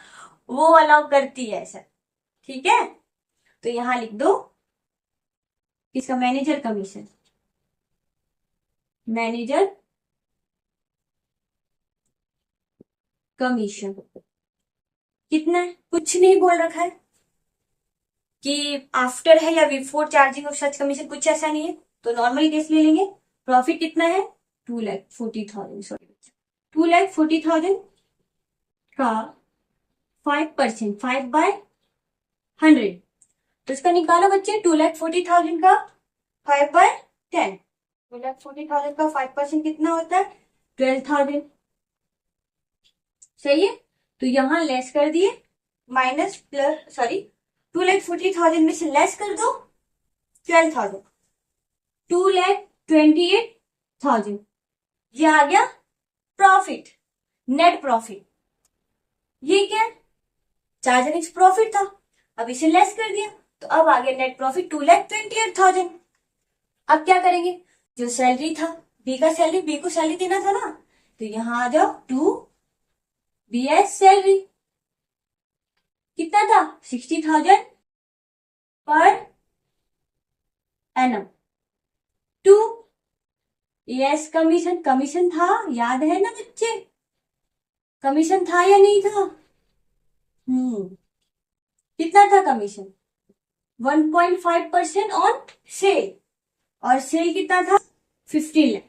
वो अलाउ करती है ऐसा, ठीक है। तो यहां लिख दो इसका मैनेजर कमीशन, मैनेजर कमीशन कितना है, कुछ नहीं बोल रखा है कि आफ्टर है या before charging of such commission, कुछ ऐसा नहीं है, तो नॉर्मल केस ले लेंगे। प्रॉफिट कितना है, 2,40,000, सॉरी 2,40,000 का 5%, 5/100, तो इसका निकालो बच्चे, 2,40,000 का 5/10, 2,40,000 का 5% कितना होता है, 12,000, सही है। तो यहां लेस कर दिए, माइनस प्लस, सॉरी 2,40,000 में से लेस कर दो 12,000, 2,28,000, ये आ गया प्रॉफिट, नेट प्रॉफिट। ये क्या, चार्ज अगेंस्ट प्रॉफिट था, अब इसे लेस कर दिया, तो अब आ गया नेट प्रॉफिट 2,28,000। अब क्या करेंगे, जो सैलरी था बी का सैलरी, बी को सैलरी देना था ना, तो यहां आ जाओ, टू बी एस सैलरी कितना था, 60,000 per annum, to as commission, commission था, याद है ना बच्चे, कमीशन था या नहीं था, कितना था कमीशन, 1.5% ऑन सेल, और सेल कितना था, 15 लाख,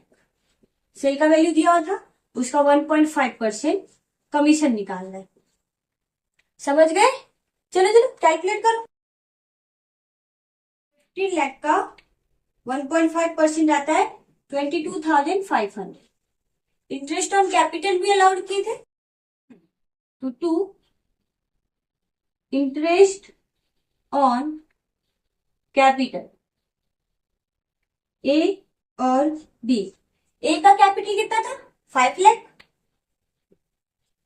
सेल का वैल्यू दिया हुआ था, उसका 1.5% कमीशन निकालना है, समझ गए। चलो चलो कैलकुलेट करो, 15 लाख का 1.5% आता है 22,500, इंटरेस्ट ऑन कैपिटल भी अलाउड किए थे, तो to interest on capital A और बी, ए का कैपिटल कितना था 5 लाख,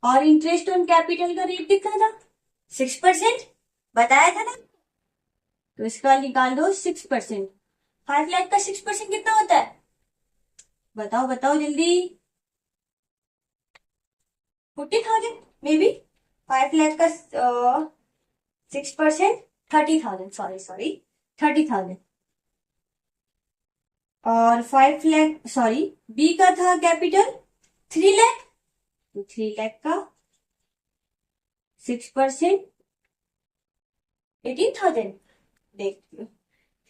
और इंटरेस्ट ऑन कैपिटल का रेट कितना था 6%, बताया था ना, तो इसका निकाल दो 6%, 5 लाख का 6% कितना होता है, बताओ बताओ जल्दी, 40,000 मे बी, 5 लाख का 6% 30,000, सॉरी 30,000, और 5 लाख, सॉरी बी का था कैपिटल 3 लाख, तो 3 लाख का 6% 18,000, देख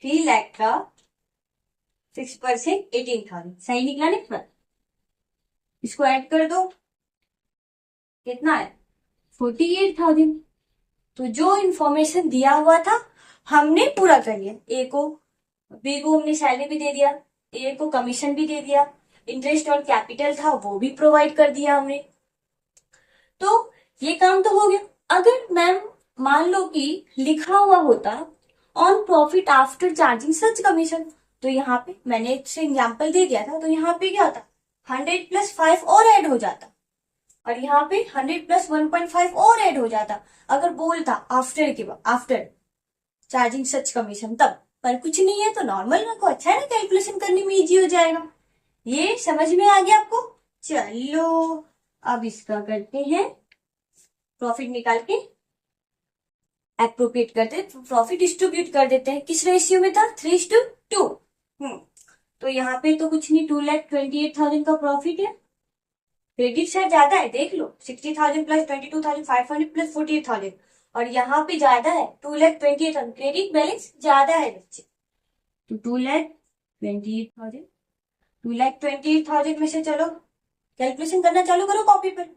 3 लाख का 6% 18,000, सही निकला ना, इसको ऐड कर दो, कितना है 48,000। तो जो इंफॉर्मेशन दिया हुआ था हमने पूरा कर लिया, ए को, बी को हमने सैलरी भी दे दिया, ए को कमीशन भी दे दिया, इंटरेस्ट और कैपिटल था वो भी प्रोवाइड कर दिया हमने, तो ये काम तो हो गया। अगर मैम मान लो कि लिखा हुआ होता on profit after charging such commission, तो यहाँ पे मैंने एक से एग्जाम्पल दे दिया था, तो यहाँ पे क्या होता 100+5 और ऐड हो जाता, और यहाँ पे 100+1.5 और ऐड हो जाता अगर बोलता आफ्टर के बाद, आफ्टर चार्जिंग सच कमीशन तब। पर कुछ नहीं है तो नॉर्मल रखो, अच्छा है ना, कैलकुलेशन करने में इजी हो जाएगा। ये समझ में आ गया आपको? चलो अब इसका करते हैं, प्रॉफिट निकाल के एप्रोप्रिएट करते, प्रॉफिट डिस्ट्रीब्यूट कर देते हैं। किस रेशियो में था? 3:2। तो यहाँ पे तो कुछ नहीं, 2,28,000 का प्रॉफिट है। क्रेडिट साइड ज्यादा है, देख लो, 60,000 प्लस 22,500 प्लस 48,000, और यहाँ पे ज्यादा है 2,28,000, क्रेडिट बैलेंस ज्यादा है बच्चे। तो 2,28,000, 2,28,000 में से चलो कैलकुलेशन करना चालू करो कॉपी पर।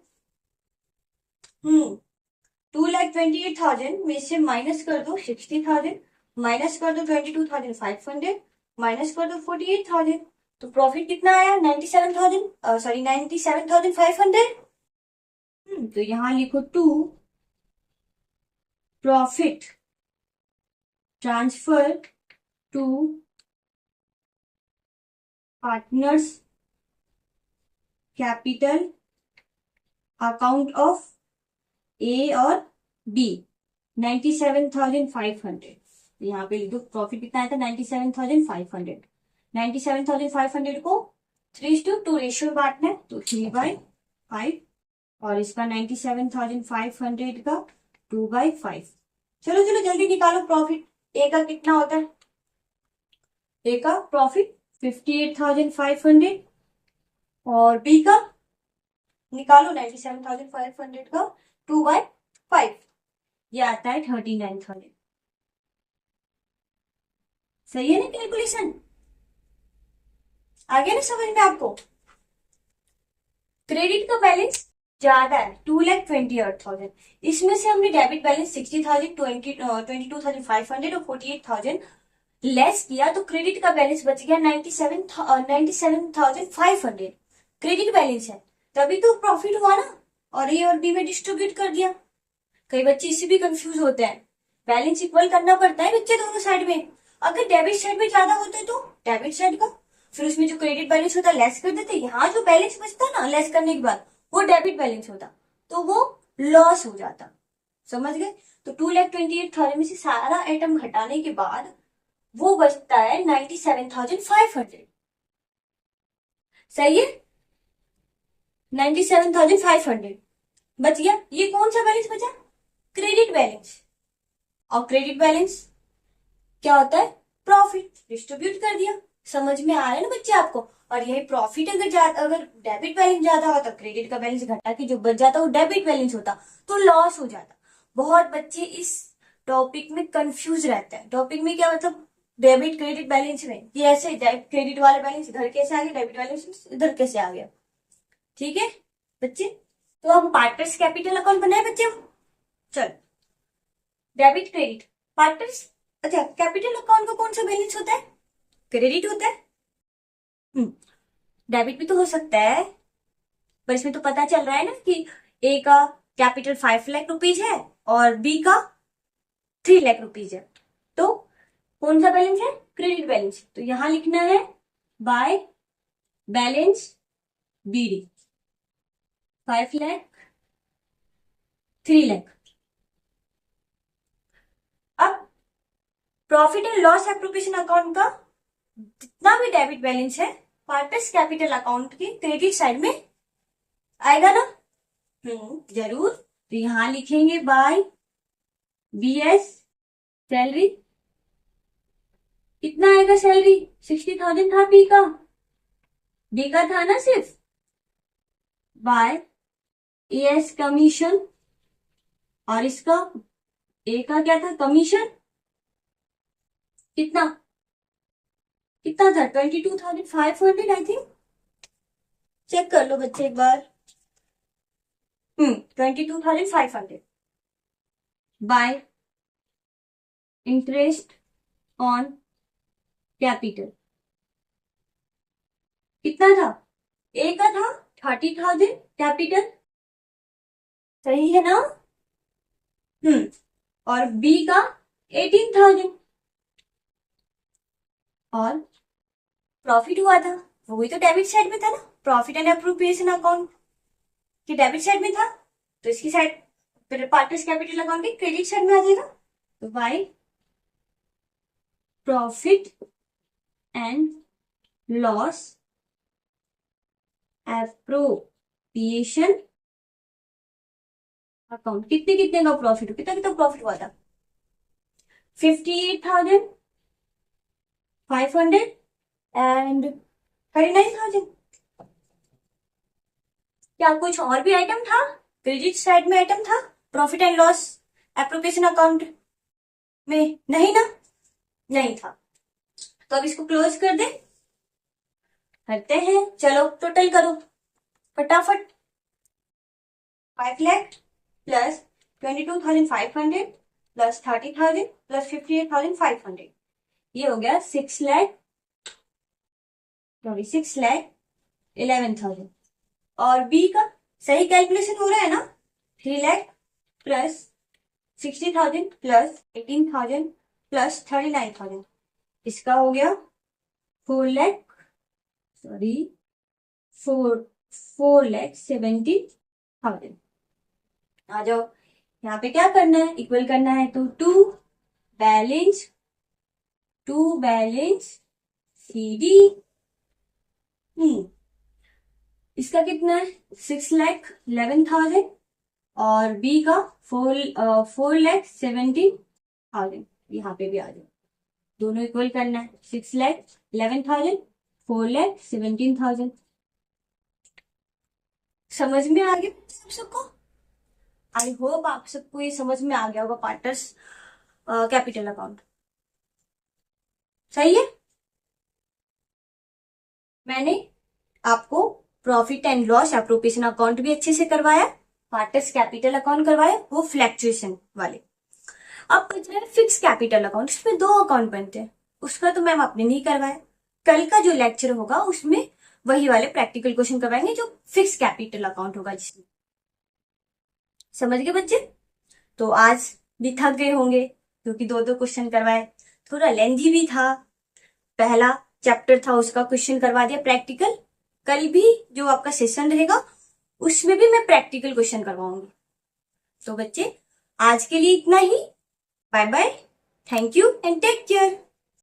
2,28,000 में से माइनस कर दो 60,000, माइनस कर दो 22,500, माइनस कर दो 48,000, तो प्रॉफिट कितना आया? 97,000, सॉरी 97,500। तो यहां लिखो to profit transfer to partners capital account of A और बी 97,500। यहाँ पे लिख दो प्रॉफिट कितना आया था 97,500। 97,500 को 3:2 रेशियो में बांटना है, तो 3/5, और इसका 97,500 का 2/5। चलो चलो जल्दी निकालो प्रॉफिट। ए का कितना होता है? ए का प्रॉफिट 58,500, और बी का निकालो 97,500 का 2/5, ये आता है 39,000। सही है ना कैलकुलेशन? आगे ना समझ में आपको? क्रेडिट का बैलेंस ज्यादा है 2,28,000, इसमें से हमने डेबिट बैलेंस 60,000, 22,500 और 48,000 लेस किया, तो क्रेडिट का बैलेंस बच गया 97,500। क्रेडिट बैलेंस है तभी तो प्रॉफिट हुआ ना, और ए और बी में डिस्ट्रीब्यूट कर दिया। कई बच्चे इससे भी कंफ्यूज होते हैं, बैलेंस इक्वल करना पड़ता है बच्चे दोनों साइड में। अगर डेबिट साइड में ज्यादा होता है तो डेबिट साइड का, फिर उसमें जो क्रेडिट बैलेंस होता है लेस कर देते, यहाँ जो बैलेंस बचता ना लेस करने के बाद वो डेबिट बैलेंस होता, तो वो लॉस हो जाता। समझ गए? तो 2,28,000 में से सारा आइटम घटाने के बाद वो बचता है 97,500। सही है? 97,500 बच गया। ये कौन सा बैलेंस बचा? Credit balance. और क्रेडिट बैलेंस क्या होता है? प्रॉफिट डिस्ट्रीब्यूट कर दिया। समझ में आ रहा है ना बच्चे आपको? और यही प्रॉफिट अगर डेबिट बैलेंस ज्यादा होता, क्रेडिट का बैलेंस घटा के जो बच जाता वो डेबिट बैलेंस होता, तो लॉस हो जाता। बहुत बच्चे इस टॉपिक में कंफ्यूज रहते हैं। टॉपिक में क्या मतलब? डेबिट क्रेडिट बैलेंस में ये ऐसे क्रेडिट वाला बैलेंस इधर कैसे आ गया, डेबिट बैलेंस इधर कैसे आ गया। ठीक है बच्चे? तो हम पार्टनर्स कैपिटल अकाउंट बनाए बच्चे। चल, डेबिट क्रेडिट पार्टनर्स। अच्छा, कैपिटल अकाउंट का कौन सा बैलेंस होता है? क्रेडिट होता है। डेबिट भी तो हो सकता है, पर इसमें तो पता चल रहा है ना कि ए का कैपिटल 5 लाख रुपीज है और बी का 3 लाख रुपीज है, तो कौन सा बैलेंस है? Credit balance. तो यहां लिखना है by balance B D 5 lakh 3 lakh. अब profit and loss appropriation account का जितना भी डेबिट बैलेंस है पार्टनर्स कैपिटल अकाउंट की क्रेडिट साइड में आएगा ना? जरूर। तो यहां लिखेंगे बाय बीएस सैलरी। कितना आएगा सैलरी? 60,000 था बी का था ना सिर्फ। बाय एएस कमीशन, और इसका ए का क्या था? कमीशन। कितना कितना था? 22,500 आई थिंक। चेक कर लो बच्चे एक बार। 22,500 बाय इंटरेस्ट ऑन कैपिटल। कितना था? ए का था 30,000 कैपिटल, सही है ना? और बी का 18,000 और प्रॉफिट हुआ था, वही तो डेबिट साइड में था ना, प्रॉफिट एंड अप्रोप्रिएशन अकाउंट की डेबिट साइड में था, तो इसकी साइड फिर पार्टनर्स कैपिटल अकाउंट की क्रेडिट साइड में आ जाएगा। तो by profit and loss appropriation account कितने कितने का प्रॉफिट, कितना कितना प्रॉफिट हुआ था? 58,500 एंड 39,000। क्या कुछ और भी आइटम था क्रेडिट साइड में? आइटम था profit and loss appropriation account में? नहीं ना, नहीं था। तो अब इसको क्लोज कर दे, करते हैं। चलो टोटल करो फटाफट। 5 लाख प्लस 22,500 प्लस 30,000 प्लस 58,500, ये हो गया 6,11,000। और बी का सही कैलकुलेशन हो रहा है ना? 3 लाख प्लस 60,000 प्लस 18,000 प्लस 39,000, इसका हो गया 4 लाख, सॉरी 4,70,000। आ जाओ, यहाँ पे क्या करना है, इक्वल करना है, तो बैलेंस CD। इसका कितना है 6,11,000 और बी का 4,70,000। यहाँ पे भी आ जाओ, दोनों इक्वल करना है, 6,11,000 4,17,000। समझ में आ गया आप सबको? आई होप आप सबको ये समझ में आ गया होगा पार्टनर्स कैपिटल अकाउंट। सही है? मैंने आपको profit and loss appropriation account भी अच्छे से करवाया, पार्टनर्स कैपिटल अकाउंट करवाया, वो फ्लैक्चुएशन वाले। अब बच रहा है फिक्स कैपिटल अकाउंट, इसमें 2 अकाउंट बनते हैं, उसका तो मैम आपने नहीं करवाया। कल का जो लेक्चर होगा उसमें वही वाले प्रैक्टिकल क्वेश्चन करवाएंगे जो फिक्स कैपिटल अकाउंट होगा जिसमें। समझ गए बच्चे? तो आज भी थक गए होंगे क्योंकि 2 क्वेश्चन करवाए, थोड़ा लेंथी भी था। पहला चैप्टर था उसका क्वेश्चन करवा दिया प्रैक्टिकल, कल भी जो आपका सेशन रहेगा उसमें भी मैं प्रैक्टिकल क्वेश्चन करवाऊंगी। तो बच्चे आज के लिए इतना ही, bye bye, thank you and take care.